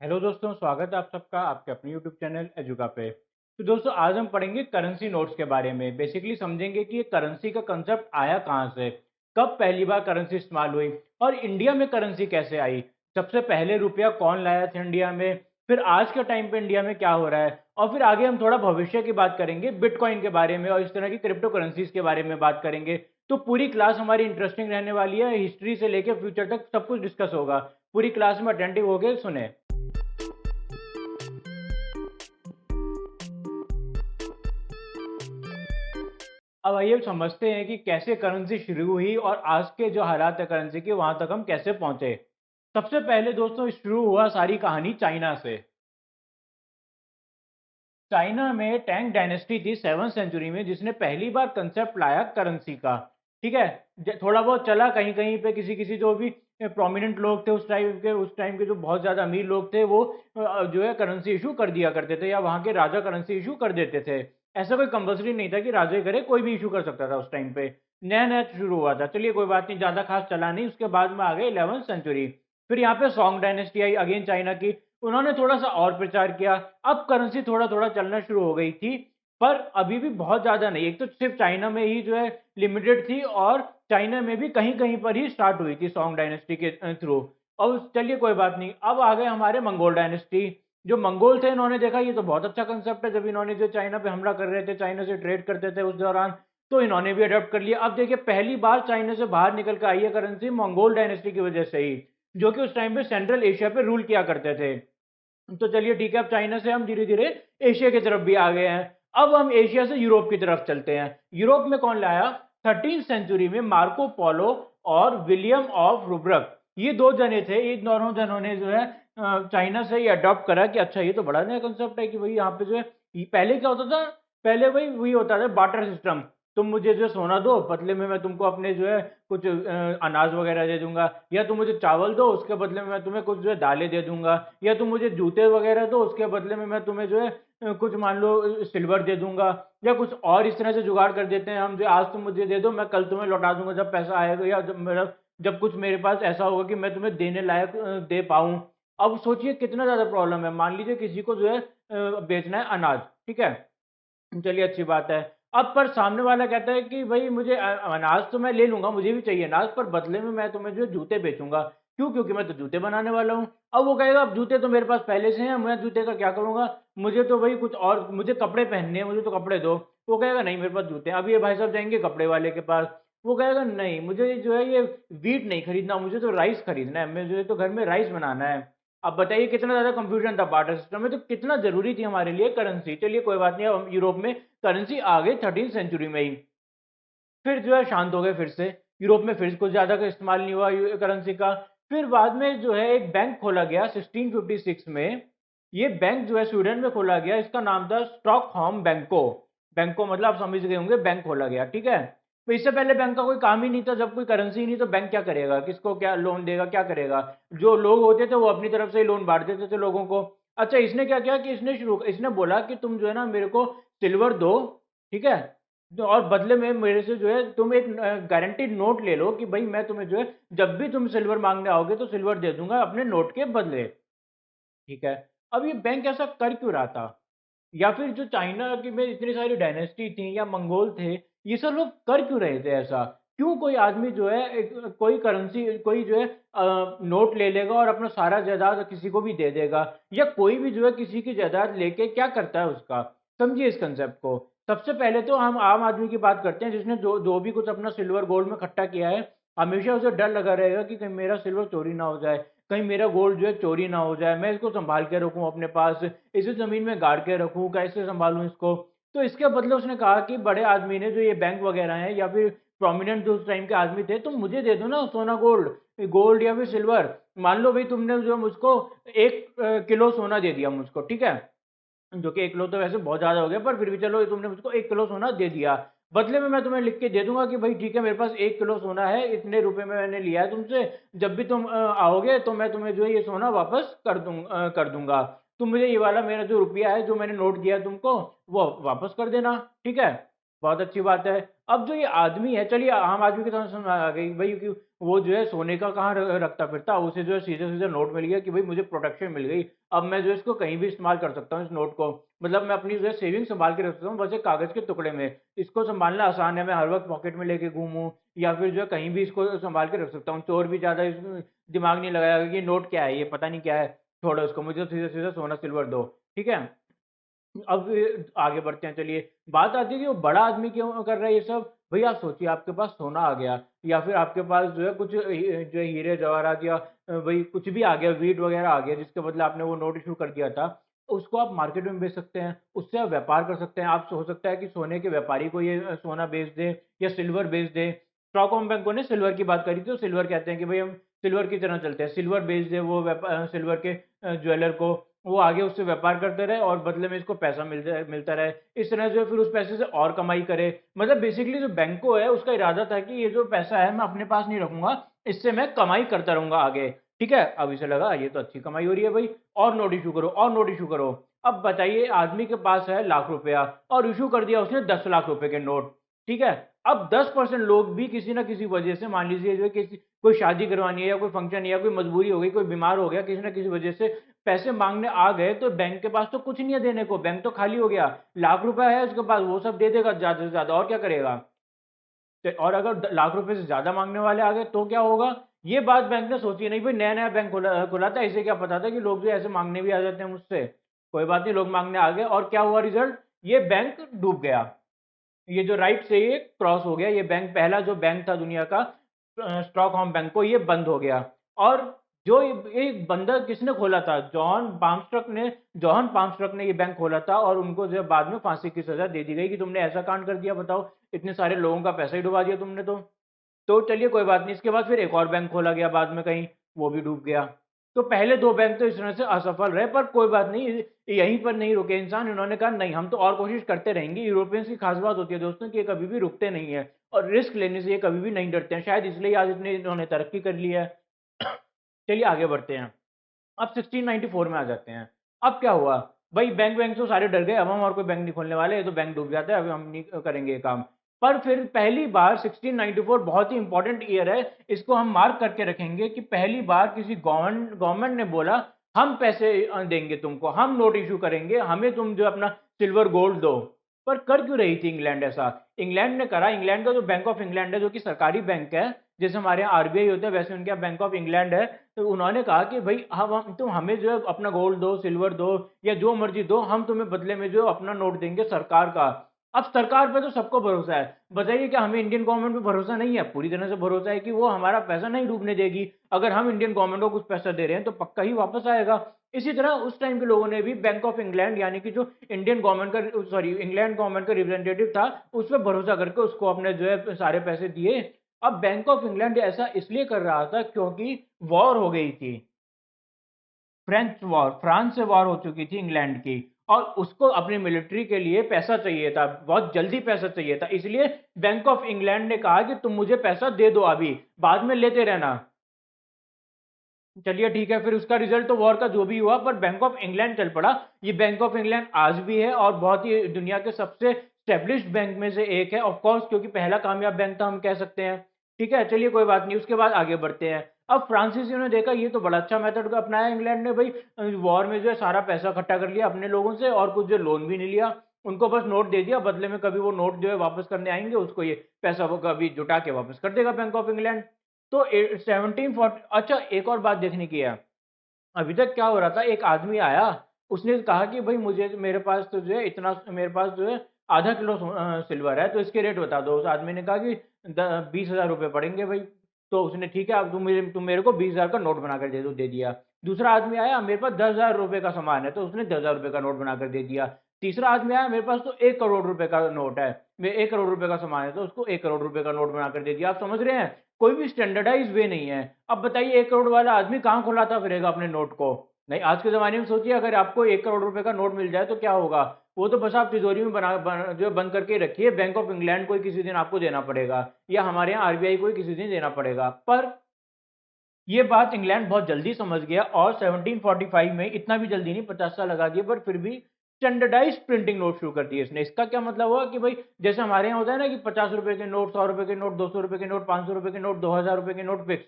Hello दोस्तों, स्वागत है आप सबका आपके अपने यूट्यूब चैनल एजुका पे। तो दोस्तों, आज हम पढ़ेंगे करेंसी नोट्स के बारे में। बेसिकली समझेंगे कि ये करेंसी का कंसेप्ट आया कहाँ से, कब पहली बार करेंसी इस्तेमाल हुई और इंडिया में करेंसी कैसे आई, सबसे पहले रुपया कौन लाया था इंडिया में, फिर आज के टाइम पे इंडिया में क्या हो रहा है, और फिर आगे हम थोड़ा भविष्य की बात करेंगे, बिटकॉइन के बारे में और इस तरह की क्रिप्टो करेंसीज के बारे में बात करेंगे। तो पूरी क्लास हमारी इंटरेस्टिंग रहने वाली है, हिस्ट्री से लेकर फ्यूचर तक सब कुछ डिस्कस होगा। पूरी क्लास में अटेंटिव होकर सुने। अब आइए समझते हैं कि कैसे करेंसी शुरू हुई और आज के जो हालात है करेंसी के, वहां तक हम कैसे पहुंचे। सबसे पहले दोस्तों, शुरू हुआ सारी कहानी चाइना से। चाइना में टैंग डायनेस्टी थी 7वीं सेंचुरी में, जिसने पहली बार कंसेप्ट लाया करेंसी का। ठीक है। थोड़ा बहुत चला कहीं कहीं पे, किसी किसी जो भी प्रोमिनेंट लोग थे उस टाइम के जो बहुत ज्यादा अमीर लोग थे, वो जो है करेंसी इशू कर दिया करते थे, या वहां के राजा करेंसी इशू कर देते थे। ऐसा कोई कंपल्सरी नहीं था कि राजा ही करे, कोई भी इशू कर सकता था उस टाइम पे। नया नया शुरू हुआ था, चलिए कोई बात नहीं, ज्यादा खास चला नहीं। उसके बाद में आ गए 11वीं सेंचुरी। फिर यहाँ पे song dynasty I again China की। उन्होंने थोड़ा सा और प्रचार किया। अब करेंसी थोड़ा थोड़ा चलना शुरू हो गई थी, पर अभी भी बहुत ज्यादा नहीं। एक तो सिर्फ चाइना में ही जो है लिमिटेड थी, और चाइना में भी कहीं कहीं पर ही स्टार्ट हुई थी सॉन्ग डायनेस्टी के थ्रू। अब चलिए कोई बात नहीं, अब आ गए हमारे मंगोल डायनेस्टी। जो मंगोल थे, इन्होंने देखा ये तो बहुत अच्छा कंसेप्ट है। जब इन्होंने जो चाइना पे हमला कर रहे थे, चाइना से ट्रेड करते थे उस दौरान, तो इन्होंने भी अडॉप्ट कर लिया। अब देखिए, पहली बार चाइना से बाहर निकल कर आई है करेंसी मंगोल डायनेस्टी की वजह से ही, जो कि उस टाइम पे सेंट्रल एशिया पे रूल किया करते थे। तो चलिए ठीक है, अब चाइना से हम धीरे धीरे एशिया की तरफ भी आ गए हैं। अब हम एशिया से यूरोप की तरफ चलते हैं। यूरोप में कौन लाया? 13वीं सेंचुरी में मार्को पोलो और विलियम ऑफ रुब्रक, ये दो जने थे। ये दोनों जनों ने जो है चाइना से ये अडॉप्ट करा कि अच्छा, ये तो बड़ा नया कंसेप्ट है कि भाई यहाँ पे जो है, पहले क्या होता था? पहले भाई वही होता था, बार्टर सिस्टम। तुम मुझे जो सोना दो, बदले में मैं तुमको अपने जो है कुछ अनाज वगैरह दे दूंगा, या तुम मुझे चावल दो, उसके बदले में मैं तुम्हें कुछ जो है दालें दे दूंगा, या तुम मुझे जूते वगैरह दो, उसके बदले में मैं तुम्हें जो है कुछ मान लो सिल्वर दे दूंगा, या कुछ और इस तरह से जुगाड़ कर देते हैं हम, जो आज तुम मुझे दे दो, मैं कल तुम्हें लौटा दूंगा जब पैसा आएगा, या जब कुछ मेरे पास ऐसा होगा कि मैं तुम्हें देने लायक दे पाऊं। अब सोचिए कितना ज्यादा प्रॉब्लम है। मान लीजिए किसी को जो है बेचना है अनाज, ठीक है, चलिए अच्छी बात है। अब पर सामने वाला कहता है कि भाई मुझे अनाज तो मैं ले लूंगा, मुझे भी चाहिए अनाज, पर बदले में मैं तुम्हें जो है जूते बेचूंगा। क्यों? क्योंकि मैं तो जूते बनाने वाला हूँ। अब वो कहेगा अब जूते तो मेरे पास पहले से हैं, मैं जूते का क्या करूंगा, मुझे तो भाई कुछ और, मुझे कपड़े पहनने हैं, मुझे तो कपड़े दो। वो कहेगा नहीं, मेरे पास जूते हैं। अब ये भाई साहब जाएंगे कपड़े वाले के पास, वो कहेगा नहीं, मुझे जो है ये वीट नहीं खरीदना, मुझे तो राइस खरीदना है, मुझे तो घर में राइस बनाना है। अब बताइए कितना ज्यादा कंफ्यूजन था बार्टर सिस्टम में, तो कितना जरूरी थी हमारे लिए करेंसी। चलिए कोई बात नहीं, अब हम यूरोप में करेंसी आ गई 13वीं सेंचुरी में ही। फिर जो है शांत हो गए फिर से। यूरोप में फिर कुछ ज्यादा का इस्तेमाल नहीं हुआ करेंसी का। फिर बाद में जो है एक बैंक खोला गया 1656 में। ये बैंक जो है स्वीडन में खोला गया, इसका नाम था स्टॉकहोम बैंको। बैंको मतलब आप समझ गए होंगे, बैंक खोला गया, ठीक है। तो इससे पहले बैंक का कोई काम ही नहीं था, जब कोई करेंसी नहीं तो बैंक क्या करेगा, किसको क्या लोन देगा, क्या करेगा? जो लोग होते थे वो अपनी तरफ से ही लोन बांट देते थे लोगों को। अच्छा, इसने क्या किया कि इसने बोला कि तुम जो है ना मेरे को सिल्वर दो, ठीक है, और बदले में मेरे से जो है तुम एक गारंटीड नोट ले लो कि भाई मैं तुम्हें जो है जब भी तुम सिल्वर मांगने आओगे तो सिल्वर दे दूंगा अपने नोट के बदले। ठीक है। अब ये बैंक ऐसा कर क्यों रहा था? या फिर जो चाइना की में इतनी सारी डायनेस्टी थी या मंगोल थे, ये सब लोग कर क्यों रहे थे ऐसा? क्यों कोई आदमी जो है कोई करेंसी, कोई जो है नोट ले लेगा और अपना सारा जायदाद किसी को भी दे देगा, या कोई भी जो है किसी की जायदाद लेके क्या करता है उसका? समझिए इस कंसेप्ट को। सबसे पहले तो हम आम आदमी की बात करते हैं, जिसने जो जो भी कुछ अपना सिल्वर गोल्ड में इकट्ठा किया है। हमेशा उसे डर लगा रहेगा कि कहीं मेरा सिल्वर चोरी ना हो जाए, कहीं मेरा गोल्ड जो है चोरी ना हो जाए, मैं इसको संभाल के रखूं अपने पास, इसे जमीन में गाड़ के रखूं, कैसे संभालूं इसको। तो इसके बदले उसने कहा कि बड़े आदमी ने, जो ये बैंक वगैरह हैं या फिर प्रोमिनेंट जो उस टाइम के आदमी थे, तुम मुझे दे दो ना सोना, गोल्ड गोल्ड या फिर सिल्वर। मान लो भाई तुमने जो मुझको 1 किलो सोना दे दिया मुझको, ठीक है, जो कि 1 किलो तो वैसे बहुत ज्यादा हो गया, पर फिर भी चलो तुमने मुझको 1 किलो सोना दे दिया। बदले में मैं तुम्हें लिख के दे दूंगा कि भाई ठीक है, मेरे पास 1 किलो सोना है, इतने रुपए में मैंने लिया है तुमसे, जब भी तुम आओगे तो मैं तुम्हें जो है ये सोना वापस कर दूंगा। तुम मुझे ये वाला मेरा जो रुपया है, जो मैंने नोट दिया तुमको, वो वापस कर देना, ठीक है। बहुत अच्छी बात है। अब जो ये आदमी है, चलिए आम आदमी की समझ में आ गई भाई कि वो जो है सोने का कहाँ रखता फिरता, उसे जो है सीधे सीधे नोट मिल गया कि भाई मुझे प्रोटेक्शन मिल गई। अब मैं जो है इसको कहीं भी इस्तेमाल कर सकता हूँ इस नोट को, मतलब मैं अपनी जो है सेविंग संभाल के रख सकता हूँ बस एक कागज के टुकड़े में। इसको संभालना आसान है, मैं हर वक्त पॉकेट में लेके घूमूं या फिर जो है कहीं भी इसको संभाल के रख सकता हूँ। चोर भी ज्यादा दिमाग नहीं लगाएगा कि ये नोट क्या है, ये पता नहीं क्या है, छोड़ो इसको, मुझे तो सीधे सीधे सोना सिल्वर दो। ठीक है। अब आगे बढ़ते हैं, चलिए। बात आती है कि वो बड़ा आदमी क्यों कर रहा है ये सब। भाई आप सोचिए, आपके पास सोना आ गया या फिर आपके पास जो है कुछ जो है हीरे जवाहरात या भाई कुछ भी आ गया, वीट वगैरह आ गया, जिसके बदले आपने वो नोट इशू कर दिया था, उसको आप मार्केट में बेच सकते हैं, उससे आप व्यापार कर सकते हैं। आप हो सकता है कि सोने के व्यापारी को ये सोना बेच दे या सिल्वर बेच दे। स्टॉकहोम बैंकों ने सिल्वर की बात करी थी, तो सिल्वर कहते हैं कि भाई हम सिल्वर की तरह चलते हैं, सिल्वर बेच दे वो सिल्वर के ज्वेलर को, वो आगे उससे व्यापार करते रहे और बदले में इसको पैसा मिलता रहे। इस तरह जो है फिर उस पैसे से और कमाई करे। मतलब बेसिकली जो बैंको है उसका इरादा था कि ये जो पैसा है मैं अपने पास नहीं रखूंगा, इससे मैं कमाई करता रहूंगा आगे। ठीक है, अब इसे लगा ये तो अच्छी कमाई हो रही है भाई, और नोट इशू करो और नोट इशू करो। अब बताइए, आदमी के पास है लाख रुपया और इशू कर दिया उसने 10 लाख रुपए के नोट। ठीक है। अब 10% लोग भी किसी ना किसी वजह से, मान लीजिए जो किसी कोई शादी करवानी है या कोई फंक्शन है या कोई मजबूरी हो गई, कोई बीमार हो गया, किसी ना किसी वजह से पैसे मांगने आ गए, तो बैंक के पास तो कुछ नहीं है देने को, बैंक तो खाली हो गया। लाख रुपया है उसके पास, वो सब दे देगा ज्यादा से ज्यादा, और क्या करेगा। और अगर लाख रुपए से ज्यादा मांगने वाले आ गए तो क्या होगा। ये बात बैंक ने सोची नहीं। भाई नया नया बैंक खुला था, इसे क्या पता था कि लोग जो ऐसे मांगने भी आ जाते हैं मुझसे। कोई बात नहीं, लोग मांगने आ गए और क्या हुआ रिजल्ट, ये बैंक डूब गया। ये जो राइट से ये क्रॉस हो गया, ये बैंक, पहला जो बैंक था दुनिया का स्टॉकहोम बैंक को, ये बंद हो गया। और जो ये बंदा किसने खोला था, जॉन पामस्ट्रक ने ये बैंक खोला था, और उनको जो है बाद में फांसी की सजा दे दी गई कि तुमने ऐसा कांड कर दिया, बताओ इतने सारे लोगों का पैसा ही डुबा दिया तुमने तो चलिए कोई बात नहीं। इसके बाद फिर एक और बैंक खोला गया बाद में कहीं, वो भी डूब गया। तो पहले दो बैंक तो इस तरह से असफल रहे, पर कोई बात नहीं, यहीं पर नहीं रुके इंसान। इन्होंने कहा नहीं, हम तो और कोशिश करते रहेंगे। यूरोपियंस की खास बात होती है दोस्तों कि ये कभी भी रुकते नहीं है और रिस्क लेने से ये कभी भी नहीं डरते हैं, शायद इसलिए आज इतने इन्होंने तरक्की कर ली है। चलिए आगे बढ़ते हैं। अब 1694 में आ जाते हैं। अब क्या हुआ, भाई बैंक बैंक तो सारे डर गए, अब हम और कोई बैंक नहीं खोलने वाले, ये तो बैंक डूब जाता है, अभी हम नहीं करेंगे ये काम। पर फिर पहली बार 1694 बहुत ही इंपॉर्टेंट ईयर है, इसको हम मार्क करके रखेंगे कि पहली बार किसी गवर्नमेंट ने बोला हम पैसे देंगे तुमको, हम नोट इशू करेंगे, हमें तुम जो अपना सिल्वर गोल्ड दो। पर कर क्यों रही थी इंग्लैंड ऐसा। इंग्लैंड ने करा, इंग्लैंड का जो बैंक ऑफ इंग्लैंड है जो कि सरकारी बैंक है, जैसे हमारे यहाँ आरबीआई होता है वैसे उनके यहाँ बैंक ऑफ इंग्लैंड है। तो उन्होंने कहा कि भाई हम तुम हमें जो है अपना गोल्ड दो, सिल्वर दो या जो मर्जी दो, हम तुम्हें बदले में जो अपना नोट देंगे सरकार का। अब सरकार पे तो सबको भरोसा है, बताइए क्या हमें इंडियन गवर्नमेंट पे भरोसा नहीं है। पूरी तरह से भरोसा है कि वो हमारा पैसा नहीं डूबने देगी। अगर हम इंडियन गवर्नमेंट को कुछ पैसा दे रहे हैं तो पक्का ही वापस आएगा। इसी तरह उस टाइम के लोगों ने भी बैंक ऑफ इंग्लैंड, यानी कि जो इंडियन गवर्नमेंट का, सॉरी इंग्लैंड गवर्नमेंट का रिप्रेजेंटेटिव था, उस पर भरोसा करके उसको अपने जो है सारे पैसे दिए। अब बैंक ऑफ इंग्लैंड ऐसा इसलिए कर रहा था क्योंकि वॉर हो गई थी, फ्रेंच वॉर, फ्रांस से वॉर हो चुकी थी इंग्लैंड की, और उसको अपनी मिलिट्री के लिए पैसा चाहिए था, बहुत जल्दी पैसा चाहिए था। इसलिए बैंक ऑफ इंग्लैंड ने कहा कि तुम मुझे पैसा दे दो अभी, बाद में लेते रहना। चलिए ठीक है, फिर उसका रिजल्ट तो वॉर का जो भी हुआ, पर बैंक ऑफ इंग्लैंड चल पड़ा। ये बैंक ऑफ इंग्लैंड आज भी है और बहुत ही दुनिया के सबसे स्टेब्लिश्ड बैंक में से एक है, ऑफ कोर्स, क्योंकि पहला कामयाब बैंक था हम कह सकते हैं। ठीक है, चलिए कोई बात नहीं, उसके बाद आगे बढ़ते हैं। अब फ्रांसीसियों ने देखा ये तो बड़ा अच्छा मेथड का अपनाया इंग्लैंड ने, भाई वॉर में जो है सारा पैसा इकट्ठा कर लिया अपने लोगों से और कुछ जो लोन भी नहीं लिया, उनको बस नोट दे दिया, बदले में कभी वो नोट जो है वापस करने आएंगे उसको ये पैसा वो कभी जुटा के वापस कर देगा बैंक ऑफ इंग्लैंड। तो 1740, अच्छा एक और बात देखने की है। अभी तक क्या हो रहा था, एक आदमी आया, उसने कहा कि भाई मुझे, मेरे पास तो जो है इतना, मेरे पास जो है आधा किलो सिल्वर है, तो इसके रेट बता दो। उस आदमी ने कहा कि 20,000 रुपये पड़ेंगे भाई। तो उसने ठीक है, अब तुम मेरे को 20,000 का नोट बनाकर दे दो, दे दिया। दूसरा आदमी आया, मेरे पास 10,000 रुपये का सामान है, तो उसने 10,000 रुपये का नोट बनाकर दे दिया। तीसरा आदमी आया, मेरे पास तो 1 करोड़ रुपए का नोट है, मैं 1 करोड़ रुपए का सामान है, तो उसको 1 करोड़ रुपए का नोट बनाकर दे दिया। आप समझ रहे हैं, कोई भी स्टैंडर्डाइज वे नहीं है। अब बताइए 1 करोड़ वाला आदमी कहाँ खुलाता फिरेगा अपने नोट को। नहीं, आज के ज़माने में सोचिए, अगर आपको 1 करोड़ रुपए का नोट मिल जाए तो क्या होगा। वो तो बस आप तिजोरी में जो बंद करके रखिए, बैंक ऑफ इंग्लैंड को ही किसी दिन आपको देना पड़ेगा, या हमारे यहाँ आरबीआई को ही किसी दिन देना पड़ेगा। पर ये बात इंग्लैंड बहुत जल्दी समझ गया, और 1745 में, इतना भी जल्दी नहीं, 50 साल लगा दिए, पर फिर भी स्टैंडर्डाइज प्रिंटिंग नोट शुरू कर दिए इसने। इसका क्या मतलब हुआ कि भाई जैसे हमारे यहाँ होता है ना कि 50 रुपए के नोट, 100 रुपए के नोट, 200 रुपए के नोट, 500 रुपए के नोट, 2000 रुपए के नोट फिक्स,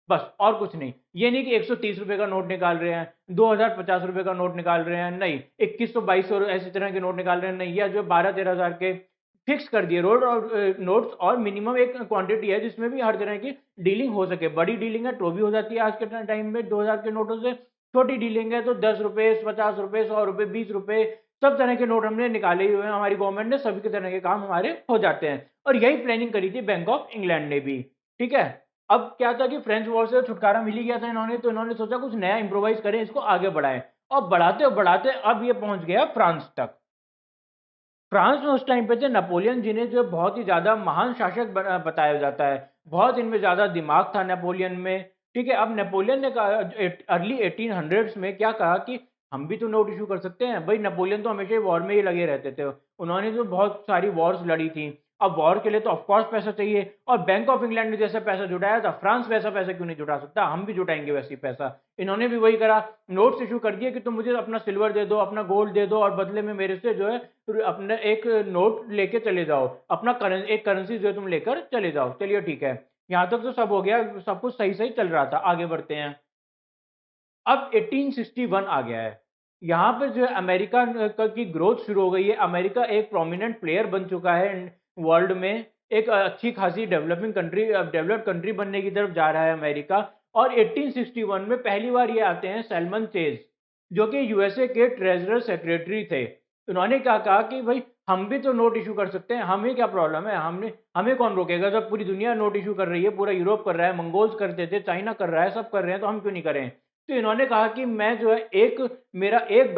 बस और कुछ नहीं। ये नहीं कि 130 रुपए का नोट निकाल रहे हैं, 2050 रुपए का नोट निकाल रहे हैं, नहीं 2100 2200 ऐसी तरह के नोट निकाल रहे हैं, नहीं, या जो 12-13 हज़ार के फिक्स कर दिए रोड और नोट्स, और मिनिमम एक क्वांटिटी है जिसमें भी हर तरह की डीलिंग हो सके। बड़ी डीलिंग है तो भी हो जाती है आज के टाइम में 2000 के नोटों से, छोटी डीलिंग है तो 10 रुपए, 50 रुपए, 100 रुपए, 20 रुपए, सब तरह के नोट हमने निकाले ही हुए हैं हमारी गवर्नमेंट ने, सभी के तरह के काम हमारे हो जाते हैं। और यही प्लानिंग करी थी बैंक ऑफ इंग्लैंड ने भी। ठीक है, अब क्या था कि फ्रेंच वॉर से छुटकारा मिल ही गया था इन्होंने, तो इन्होंने सोचा कुछ नया इंप्रोवाइज करें, इसको आगे बढ़ाएं। और बढ़ाते बढ़ाते अब ये पहुंच गया फ्रांस तक। फ्रांस में उस टाइम पे थे नेपोलियन, जिन्हें जो बहुत ही ज्यादा महान शासक बताया जाता है, बहुत इनमें ज्यादा दिमाग था नेपोलियन में। ठीक है, अब नेपोलियन ने कहा अर्ली 1800s में क्या कहा कि हम भी तो नोट इशू कर सकते हैं। भाई नेपोलियन तो हमेशा वॉर में ही लगे रहते थे, उन्होंने तो बहुत सारी वॉर्स लड़ी थी। अब वॉर के लिए तो ऑफकोर्स पैसा चाहिए, और बैंक ऑफ इंग्लैंड ने जैसा पैसा जुटाया था, फ्रांस वैसा पैसा क्यों नहीं जुटा सकता, हम भी जुटाएंगे वैसी पैसा। इन्होंने भी वही करा, नोट्स इशू कर दिए कि तुम मुझे अपना सिल्वर दे दो, अपना गोल्ड दे दो, और बदले में मेरे से जो है अपने एक नोट लेके चले जाओ, अपना एक करेंसी जो है तुम लेकर चले जाओ। चलिए ठीक है, यहाँ तक तो सब हो गया, सब कुछ सही सही चल रहा था, आगे बढ़ते हैं। अब 1861 आ गया है, यहाँ पे जो है अमेरिका की ग्रोथ शुरू हो गई है। अमेरिका एक प्रोमिनेंट प्लेयर बन चुका है वर्ल्ड में, एक अच्छी खासी डेवलपिंग कंट्री, डेवलप्ड कंट्री बनने की तरफ जा रहा है अमेरिका। और 1861 में पहली बार ये आते हैं सैलमन चेज, जो कि यूएसए के ट्रेजरर सेक्रेटरी थे। उन्होंने क्या कहा कि भाई हम भी तो नोट इशू कर सकते हैं, हमें क्या प्रॉब्लम है, हमने हमें कौन रोकेगा, जब पूरी दुनिया नोट इशू कर रही है, पूरा यूरोप कर रहा है, मंगोल्स करते थे, चाइना कर रहा है, सब कर रहे हैं, तो हम क्यों नहीं करें। तो इन्होंने कहा कि मैं जो है एक मेरा $1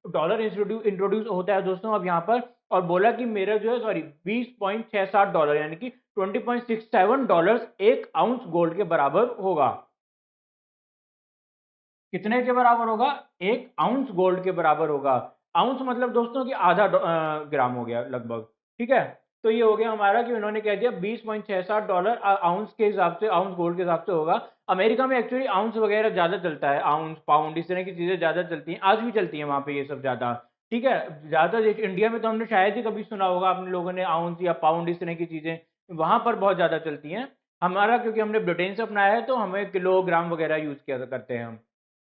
डॉलर इंट्रोड्यूस होता है दोस्तों अब यहाँ पर, और बोला कि मेरा जो है सॉरी $20.67 यानी कि $20.67 एक आउंस गोल्ड के बराबर होगा। कितने के बराबर होगा, एक आउंस गोल्ड के बराबर होगा। आउंस मतलब दोस्तों कि आधा ग्राम हो गया लगभग। ठीक है, तो ये हो गया हमारा कि उन्होंने कह दिया $20.67 आउंस के हिसाब से, आउंस गोल्ड के हिसाब से होगा। अमेरिका में एक्चुअली आउंस वगैरह ज्यादा चलता है, आउंस पाउंड इस तरह की चीजें ज्यादा चलती हैं, आज भी चलती हैं वहां पे ये सब ज्यादा। ठीक है, ज्यादा इंडिया में तो हमने शायद ही कभी सुना होगा अपने लोगों ने आउंस या पाउंड इस तरह की चीजें, वहां पर बहुत ज्यादा चलती हैं। हमारा क्योंकि हमने ब्रिटेन से अपनाया है तो हमें किलोग्राम वगैरह यूज किया करते हैं हम।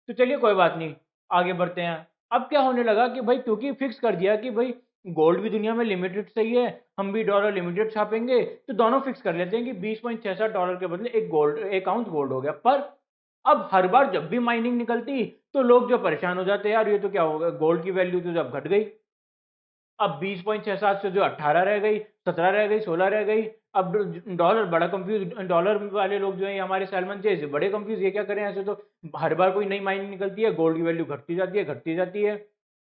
तो चलिए कोई बात नहीं, आगे बढ़ते हैं। अब क्या होने लगा कि भाई क्योंकि फिक्स कर दिया कि भाई गोल्ड भी दुनिया में लिमिटेड सही है, हम भी डॉलर लिमिटेड छापेंगे, तो दोनों फिक्स कर लेते हैं कि $20.66 के बदले एक आउंस गोल्ड हो गया। पर अब हर बार जब भी माइनिंग निकलती तो लोग जो परेशान हो जाते, यार ये तो क्या होगा, गोल्ड की वैल्यू तो जब घट गई, अब 20.67 से जो 18 रह गई, 17 रह गई, 16 रह गई। अब डॉलर बड़ा कंफ्यूज, डॉलर वाले लोग जो है हमारे सैलमन जैसे बड़े कंफ्यूज, ये क्या करें, ऐसे तो हर बार कोई नई माइनिंग निकलती है, गोल्ड की वैल्यू घटती जाती है, घटती जाती है।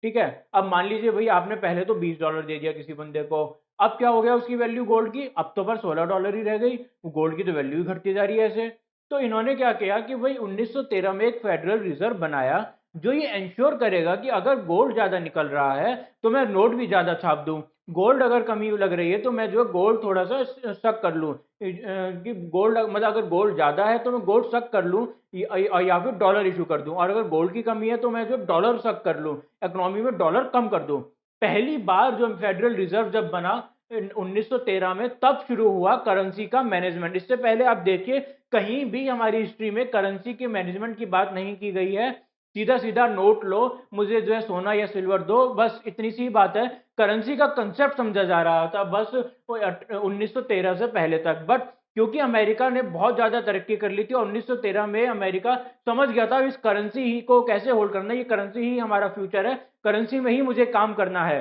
ठीक है, अब मान लीजिए भाई आपने पहले तो $20 दे दिया किसी बंदे को, अब क्या हो गया उसकी वैल्यू गोल्ड की, अब तो पर $16 ही रह गई, गोल्ड की तो वैल्यू ही घटती जा रही है ऐसे। तो इन्होंने क्या किया कि भाई 1913 में एक फेडरल रिजर्व बनाया, जो ये इंश्योर करेगा कि अगर गोल्ड ज्यादा निकल रहा है तो मैं नोट भी ज्यादा छाप दूं, गोल्ड अगर कमी लग रही है तो मैं जो है गोल्ड थोड़ा सा शक कर लूं, कि गोल्ड मतलब अगर गोल्ड ज्यादा है तो मैं गोल्ड शक कर लूं, या फिर डॉलर इशू कर दूं, और अगर गोल्ड की कमी है तो मैं जो डॉलर शक कर लूं, इकोनॉमी में डॉलर कम कर दूं। पहली बार जो फेडरल रिजर्व जब बना 1913 में, तब शुरू हुआ करेंसी का मैनेजमेंट। इससे पहले आप देखिए कहीं भी हमारी हिस्ट्री में करेंसी के मैनेजमेंट की बात नहीं की गई है, सीधा सीधा नोट लो, मुझे जो है सोना या सिल्वर दो, बस इतनी सी बात है। करेंसी का कंसेप्ट समझा जा रहा था बस 1913 से पहले तक। बट क्योंकि अमेरिका ने बहुत ज्यादा तरक्की कर ली थी और 1913 में अमेरिका समझ गया था इस करेंसी ही को कैसे होल्ड करना है, ये करेंसी ही हमारा फ्यूचर है, करेंसी में ही मुझे काम करना है।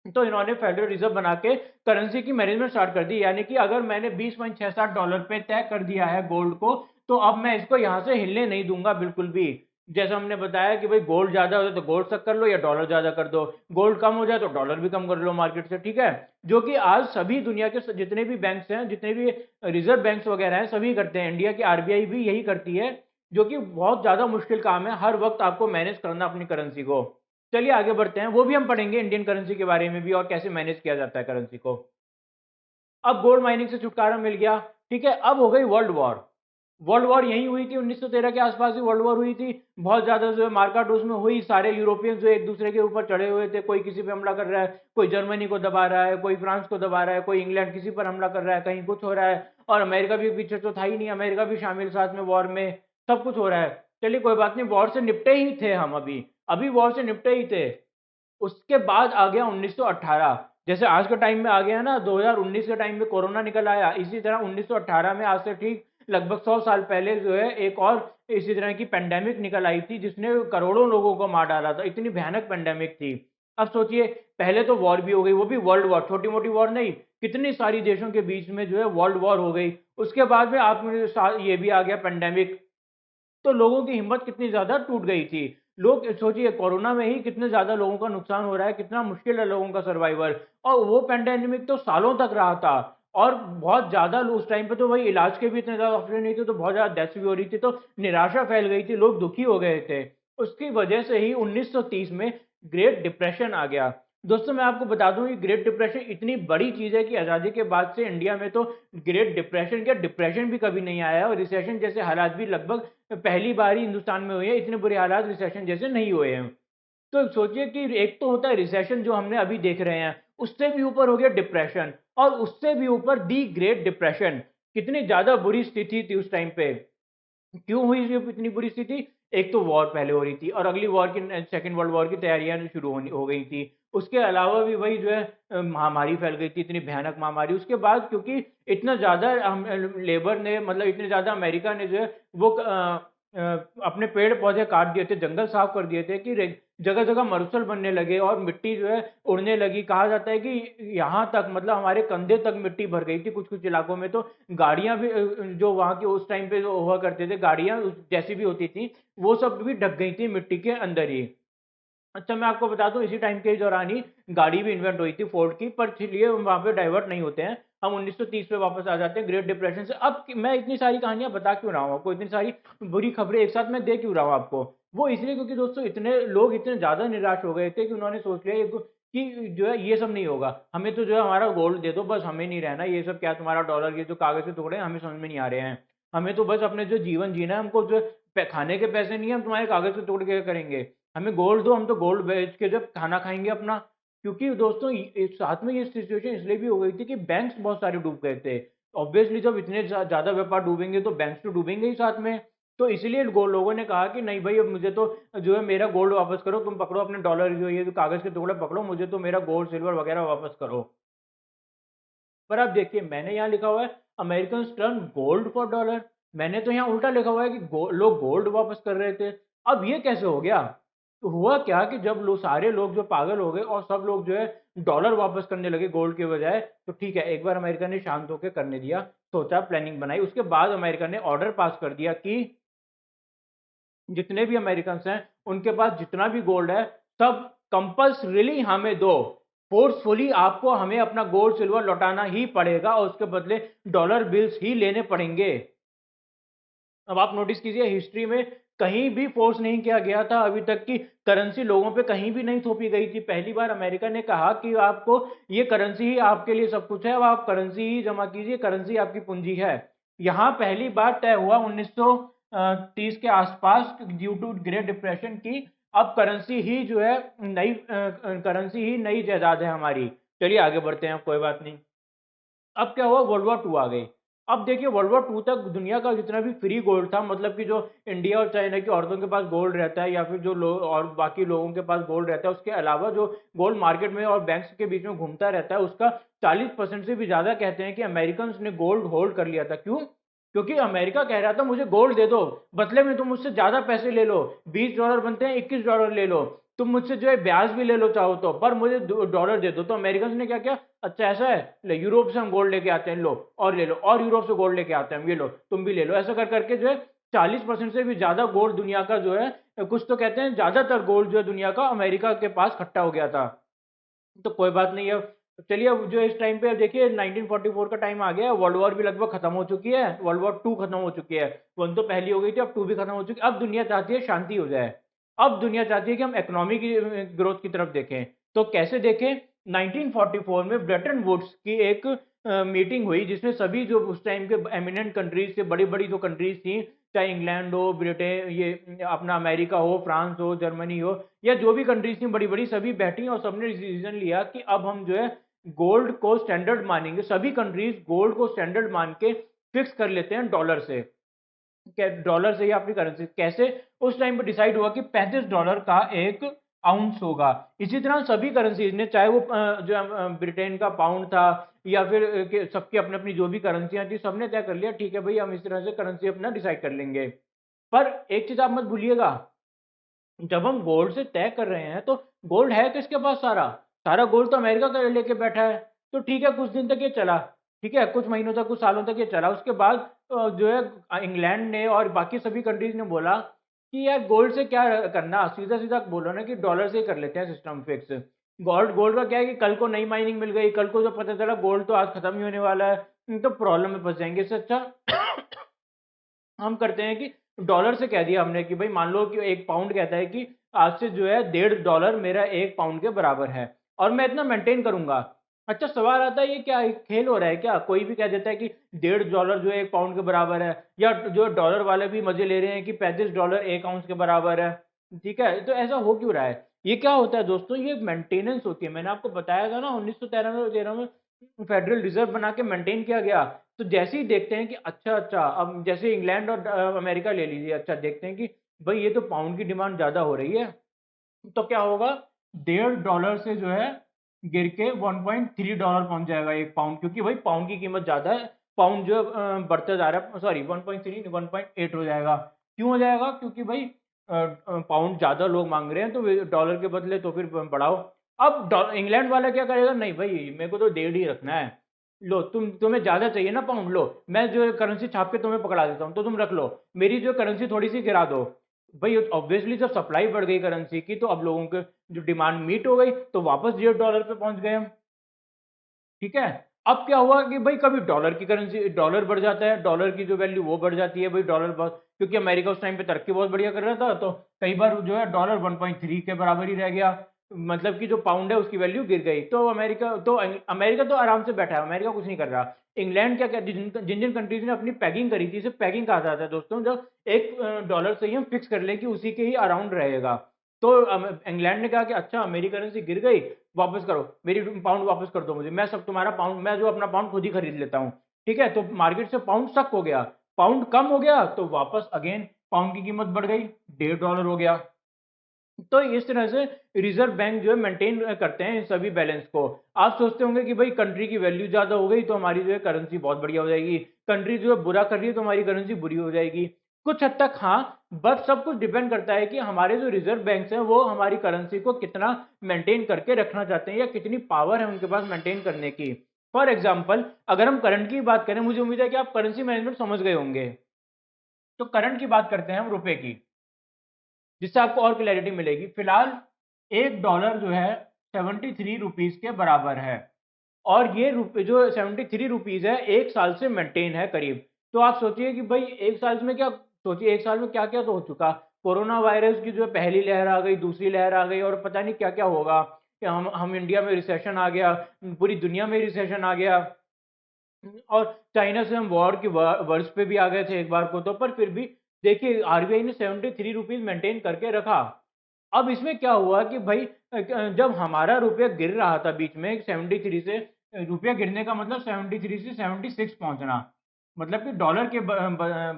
तो इन्होंने फेडरल रिजर्व बना के करेंसी की मैनेजमेंट स्टार्ट कर दी, यानी कि अगर मैंने $20.67 पे तय कर दिया है गोल्ड को, तो अब मैं इसको यहां से हिलने नहीं दूंगा बिल्कुल भी। जैसा हमने बताया कि भाई गोल्ड ज्यादा हो जाए तो गोल्ड तक कर लो, या डॉलर ज्यादा कर दो, गोल्ड कम हो जाए तो डॉलर भी कम कर लो मार्केट से। ठीक है, जो कि आज सभी दुनिया के जितने भी बैंक्स हैं, जितने भी रिजर्व बैंक्स वगैरह हैं, सभी करते हैं। इंडिया की आरबीआई भी यही करती है, जो कि बहुत ज्यादा मुश्किल काम है हर वक्त आपको मैनेज करना अपनी करेंसी को। चलिए आगे बढ़ते हैं, वो भी हम पढ़ेंगे इंडियन करेंसी के बारे में भी, और कैसे मैनेज किया जाता है करेंसी को। अब गोल्ड माइनिंग से छुटकारा मिल गया, ठीक है, अब हो गई वर्ल्ड वॉर। वर्ल्ड वॉर यहीं हुई थी, 1913 के आसपास ही वर्ल्ड वॉर हुई थी। बहुत ज़्यादा जो है मार्काट उसमें हुई, सारे यूरोपियंस जो एक दूसरे के ऊपर चढ़े हुए थे, कोई किसी पे हमला कर रहा है, कोई जर्मनी को दबा रहा है, कोई फ्रांस को दबा रहा है, कोई इंग्लैंड किसी पर हमला कर रहा है, कहीं कुछ हो रहा है। और अमेरिका भी पीछे तो था ही नहीं, अमेरिका भी शामिल साथ में वॉर में, सब कुछ हो रहा है। चलिए कोई बात नहीं, वॉर से निपटे ही थे हम, अभी अभी वॉर से निपटे ही थे। उसके बाद आ गया 1918, जैसे आज के टाइम में आ गया ना, 2019 के टाइम में कोरोना निकल आया, इसी तरह 1918 में आज से ठीक लगभग 100 साल पहले जो है एक और इसी तरह की पेंडेमिक निकल आई थी, जिसने करोड़ों लोगों को मार डाला था। इतनी भयानक पेंडेमिक थी। अब सोचिए, पहले तो वॉर भी हो गई, वो भी वर्ल्ड वॉर, छोटी मोटी वॉर नहीं, कितनी सारी देशों के बीच में जो है वर्ल्ड वॉर हो गई। उसके बाद में आप ये भी आ गया पेंडेमिक। तो लोगों की हिम्मत कितनी ज्यादा टूट गई थी। लोग सोचिए, कोरोना में ही कितने ज्यादा लोगों का नुकसान हो रहा है, कितना मुश्किल है लोगों का सर्वाइवर। और वो पेंडेमिक तो सालों तक रहा था। और बहुत ज्यादा उस टाइम पे तो वही इलाज के भी इतने ज्यादा ऑप्शन नहीं थे, तो बहुत ज्यादा डेथ्स भी हो रही थी, तो निराशा फैल गई थी, लोग दुखी हो गए थे। उसकी वजह से ही 1930 में ग्रेट डिप्रेशन आ गया। दोस्तों मैं आपको बता दूं, ये ग्रेट डिप्रेशन इतनी बड़ी चीज है कि आजादी के बाद से इंडिया में तो ग्रेट डिप्रेशन क्या, डिप्रेशन भी कभी नहीं आया है, और रिसेशन जैसे हालात भी लगभग पहली बार ही हिंदुस्तान में हुए हैं। इतने बुरे हालात रिसेशन जैसे नहीं हुए हैं। तो सोचिए कि एक तो होता है रिसेशन जो हमने अभी देख रहे हैं, उससे भी ऊपर हो गया डिप्रेशन, और उससे भी ऊपर दी ग्रेट डिप्रेशन। कितनी ज्यादा बुरी स्थिति थी उस टाइम पे। क्यों हुई ये इतनी बुरी स्थिति? एक तो वॉर पहले हो रही थी, और अगली वॉर की, सेकंड वर्ल्ड वॉर की तैयारियां शुरू हो गई थी। उसके अलावा भी वही जो है महामारी फैल गई थी, इतनी भयानक महामारी। उसके बाद क्योंकि इतना ज्यादा लेबर ने, मतलब इतने ज्यादा अमेरिका ने जो है वो अपने पेड़ पौधे काट दिए थे, जंगल साफ कर दिए थे, कि जगह जगह मरुस्थल बनने लगे, और मिट्टी जो है उड़ने लगी। कहा जाता है कि यहाँ तक, मतलब हमारे कंधे तक मिट्टी भर गई थी कुछ कुछ इलाकों में। तो गाड़ियां भी जो वहां के उस टाइम पे जो हुआ करते थे, गाड़ियां जैसी भी होती थी, वो सब भी ढक गई थी मिट्टी के अंदर ही। अच्छा मैं आपको बता दूं, इसी टाइम के दौरान ही गाड़ी भी इन्वेंट हुई थी फोर्ड की। पर चलिए हम वहां पे डाइवर्ट नहीं होते हैं, हम 1930 पे वापस आ जाते हैं ग्रेट डिप्रेशन से। अब मैं इतनी सारी कहानियां बता क्यों रहा हूँ आपको, इतनी सारी बुरी खबरें एक साथ मैं दे क्यों रहा हूँ आपको? वो इसलिए क्योंकि दोस्तों इतने लोग इतने ज्यादा निराश हो गए थे कि उन्होंने सोच लिया कि जो है ये सब नहीं होगा, हमें तो जो है हमारा गोल्ड दे दो बस, हमें नहीं रहना ये सब, क्या तुम्हारा डॉलर, ये जो कागज के टुकड़े हैं हमें समझ में नहीं आ रहे हैं। हमें तो बस अपने जो जीवन जीना है, हमको जो खाने के पैसे नहीं है, हम तुम्हारे कागज के टुकड़े क्या करेंगे, हमें गोल्ड दो, हम तो गोल्ड बेच के जब खाना खाएंगे अपना। क्योंकि दोस्तों साथ में ये सिचुएशन इसलिए भी हो गई थी कि बैंक्स बहुत सारे डूब गए थे। ऑब्वियसली जब इतने ज्यादा व्यापार डूबेंगे तो बैंक्स तो डूबेंगे ही साथ में। तो इसलिए लोगों ने कहा कि नहीं भाई, अब मुझे तो जो है मेरा गोल्ड वापस करो, तुम पकड़ो अपने डॉलर, जो ये जो कागज के टुकड़े पकड़ो, मुझे तो मेरा गोल्ड सिल्वर वगैरह वापस करो। पर अब देखिए, मैंने यहाँ लिखा हुआ है American turn gold for dollar, मैंने तो यहाँ उल्टा लिखा हुआ है कि लोग गोल्ड वापस कर रहे थे। अब ये कैसे हो गया? तो हुआ क्या कि जब लोग, सारे लोग जो पागल हो गए और सब लोग जो है डॉलर वापस करने लगे गोल्ड के बजाय, तो ठीक है, एक बार अमेरिका ने शांत होकर करने दिया, सोचा, प्लानिंग बनाई। उसके बाद अमेरिका ने ऑर्डर पास कर दिया कि जितने भी अमेरिकन हैं उनके पास जितना भी गोल्ड है, सब कंपल्सरीली हमें दो, फोर्सफुली आपको हमें अपना गोल्ड सिल्वर लौटाना ही पड़ेगा, और उसके बदले डॉलर बिल्स ही लेने पड़ेंगे। अब आप नोटिस कीजिए, हिस्ट्री में कहीं भी फोर्स नहीं किया गया था अभी तक की, करेंसी लोगों पे कहीं भी नहीं थोपी गई थी। पहली बार अमेरिका ने कहा कि आपको ये करेंसी ही आपके लिए सब कुछ है, अब आप करेंसी ही जमा कीजिए, करेंसी आपकी पूंजी है। यहाँ पहली बार तय हुआ 1930 के आसपास, ड्यू टू ग्रेट डिप्रेशन की अब करेंसी ही जो है नई करेंसी ही नई जायदाद है हमारी। चलिए आगे बढ़ते हैं, कोई बात नहीं। अब क्या हुआ, वर्ल्ड वॉर टू आ गई। अब देखिए, वर्ल्ड वॉर टू तक दुनिया का जितना भी फ्री गोल्ड था, मतलब कि जो इंडिया और चाइना की औरतों के पास गोल्ड रहता है, या फिर जो लोग और बाकी लोगों के पास गोल्ड रहता है, उसके अलावा जो गोल्ड मार्केट में और बैंक्स के बीच में घूमता रहता है, उसका 40% से भी ज्यादा कहते हैं कि अमेरिकन ने गोल्ड होल्ड कर लिया था। क्यों? क्योंकि अमेरिका कह रहा था मुझे गोल्ड दे दो, बदले में तुम मुझसे ज्यादा पैसे ले लो, $20 बनते हैं, $21 ले लो, तुम मुझसे जो है ब्याज भी ले लो चाहो तो, पर मुझे डॉलर दे दो। तो अमेरिकन ने क्या किया, अच्छा ऐसा है, ले यूरोप से हम गोल्ड लेके आते हैं, लो और ले लो, और यूरोप से गोल्ड लेके आते हैं हम, ये लो तुम भी ले लो। ऐसा कर करके जो है 40% से भी ज्यादा गोल्ड दुनिया का जो है, कुछ तो कहते हैं ज्यादातर गोल्ड जो है दुनिया का अमेरिका के पास इकट्ठा हो गया था। तो कोई बात नहीं है। चलिए अब जो इस टाइम पे, अब देखिए 1944 का टाइम आ गया है, वर्ल्ड वॉर भी लगभग खत्म हो चुकी है, वर्ल्ड वॉर टू खत्म हो चुकी है। वन तो पहली हो गई थी, अब टू भी खत्म हो चुकी है। अब दुनिया चाहती है शांति हो जाए। अब दुनिया चाहती है कि हम इकोनॉमी की ग्रोथ की तरफ देखें। तो कैसे देखें? 1944 में ब्रेटन वुड्स की एक मीटिंग हुई जिसमें सभी जो उस टाइम के एमिनेंट कंट्रीज थे, बड़ी बड़ी जो कंट्रीज थी, चाहे इंग्लैंड हो, ब्रिटेन, ये अपना अमेरिका हो, फ्रांस हो, जर्मनी हो, या जो भी कंट्रीज थी बड़ी बड़ी, सभी बैठी और सबने डिसीजन लिया कि अब हम जो है गोल्ड को स्टैंडर्ड मानेंगे। सभी कंट्रीज गोल्ड को स्टैंडर्ड मान के फिक्स कर लेते हैं डॉलर से। डॉलर से ही अपनी करेंसी कैसे उस टाइम पे डिसाइड हुआ कि $35 का एक आउंस होगा। इसी तरह सभी करेंसीज ने, चाहे वो ब्रिटेन का पाउंड था या फिर सबकी अपनी अपनी जो भी करेंसियां थी, सबने तय कर लिया ठीक है भाई हम इस तरह से करेंसी अपना डिसाइड कर लेंगे। पर एक चीज आप मत भूलिएगा, जब हम गोल्ड से तय कर रहे हैं तो गोल्ड है किसके पास? सारा सारा गोल्ड तो अमेरिका का लेके बैठा है। तो ठीक है, कुछ दिन तक ये चला, ठीक है, कुछ महीनों तक, कुछ सालों तक ये चला। उसके बाद जो है इंग्लैंड ने और बाकी सभी कंट्रीज ने बोला कि यार गोल्ड से क्या करना, सीधा सीधा बोलो ना कि डॉलर से ही कर लेते हैं सिस्टम फिक्स। गोल्ड गोल्ड का क्या है कि कल को नई माइनिंग मिल गई, कल को जब पता चला गोल्ड तो आज खत्म ही होने वाला है, तो प्रॉब्लम में फंस जाएंगे। इससे अच्छा हम करते हैं कि डॉलर से कह दिया हमने कि भाई मान लो कि एक पाउंड कहता है कि आज से जो है $1.5 मेरा एक पाउंड के बराबर है और मैं इतना मेंटेन करूंगा। अच्छा, सवाल आता है ये क्या एक खेल हो रहा है क्या? कोई भी कह देता है कि $1.5 जो है एक पाउंड के बराबर है, या जो डॉलर वाले भी मजे ले रहे हैं कि $35 एक आउंस के बराबर है। ठीक है, तो ऐसा हो क्यों रहा है? ये क्या होता है दोस्तों? ये मेंटेनेंस होती है। मैंने आपको बताया था ना 1913 में फेडरल रिजर्व बना के मेंटेन किया गया। तो जैसे ही देखते हैं कि अच्छा अच्छा, अब जैसे इंग्लैंड और अमेरिका ले लीजिए, अच्छा देखते हैं कि भाई ये तो पाउंड की डिमांड ज्यादा हो रही है, तो क्या होगा? $1.5 से जो है गिर के $1.3 पहुंच जाएगा एक पाउंड, क्योंकि भाई पाउंड की कीमत ज्यादा है। पाउंड जो बढ़ता जा रहा है, सॉरी 1.3 1.8 हो जाएगा। क्यों हो जाएगा? क्योंकि भाई पाउंड ज्यादा लोग मांग रहे हैं, तो डॉलर के बदले तो फिर बढ़ाओ। अब इंग्लैंड वाला क्या करेगा? नहीं भाई मेरे को तो 1.5 ही रखना है। लो, तुम्हें ज्यादा चाहिए ना पाउंड, लो मैं जो करेंसी छाप के तुम्हें पकड़ा देता हूँ, तो तुम रख लो, मेरी जो करेंसी थोड़ी सी गिरा दो। भाई ऑब्वियसली जब सप्लाई बढ़ गई करेंसी की, तो अब लोगों के जो डिमांड मीट हो गई, तो वापस $1.5 पे पहुंच गए हम। ठीक है। अब क्या हुआ कि भाई कभी डॉलर की करेंसी, डॉलर बढ़ जाता है, डॉलर की जो वैल्यू वो बढ़ जाती है। भाई डॉलर बहुत, क्योंकि अमेरिका उस टाइम पे तरक्की बहुत बढ़िया कर रहा था, तो कई बार जो है डॉलर 1.3 के बराबर ही रह गया। मतलब कि जो पाउंड है उसकी वैल्यू गिर गई। तो अमेरिका तो आराम से बैठा है, अमेरिका कुछ नहीं कर रहा। इंग्लैंड क्या क्या, जिन जिन जिन कंट्रीज ने अपनी पैगिंग करी थी, इसे पैगिंग कहा जाता है दोस्तों, जब एक डॉलर से ही हम फिक्स कर लें कि उसी के ही अराउंड रहेगा। तो इंग्लैंड ने कहा कि अच्छा मेरी करेंसी गिर गई, वापस करो मेरी पाउंड, वापस कर दो मुझे, मैं सब तुम्हारा पाउंड, मैं जो अपना पाउंड खुद ही खरीद लेता हूँ। ठीक है, तो मार्केट से पाउंड सक हो गया, पाउंड कम हो गया, तो वापस अगेन पाउंड की कीमत बढ़ गई, $1.5 हो गया। तो इस तरह से रिजर्व बैंक जो है मेंटेन करते हैं इन सभी बैलेंस को। आप सोचते होंगे कि भाई कंट्री की वैल्यू ज्यादा हो गई तो हमारी जो है करेंसी बहुत बढ़िया हो जाएगी, कंट्री जो है बुरा कर रही है तो हमारी करेंसी बुरी हो जाएगी। कुछ हद तक हाँ, बट सब कुछ डिपेंड करता है कि हमारे जो रिजर्व बैंक्स हैं वो हमारी करेंसी को कितना मेंटेन करके रखना चाहते हैं, या कितनी पावर है उनके पास मेंटेन करने की। फॉर एग्जाम्पल, अगर हम करंट की बात करें, मुझे उम्मीद है कि आप करेंसी मैनेजमेंट समझ गए होंगे। तो करंट की बात करते हैं हम रुपए की, जिससे आपको और क्लैरिटी मिलेगी। फिलहाल $1 जो है 73 रुपीज के बराबर है, और ये रुपए जो 73 रुपीज है एक साल से मेंटेन है करीब। तो आप सोचिए कि भाई एक साल में क्या, सोचिए एक साल में क्या क्या तो हो चुका। कोरोना वायरस की जो पहली लहर आ गई, दूसरी लहर आ गई, और पता नहीं क्या क्या होगा कि हम इंडिया में रिसेशन आ गया, पूरी दुनिया में रिसेशन आ गया, और चाइना से हम वॉर की वर्ष पे भी आ गए थे एक बार को। तो पर फिर भी देखिए आरबीआई ने 73 रुपीज मेंटेन करके रखा। अब इसमें क्या हुआ कि भाई जब हमारा रुपया गिर रहा था बीच में 73 से, रुपया गिरने का मतलब 73 से 76 पहुंचना, मतलब कि डॉलर के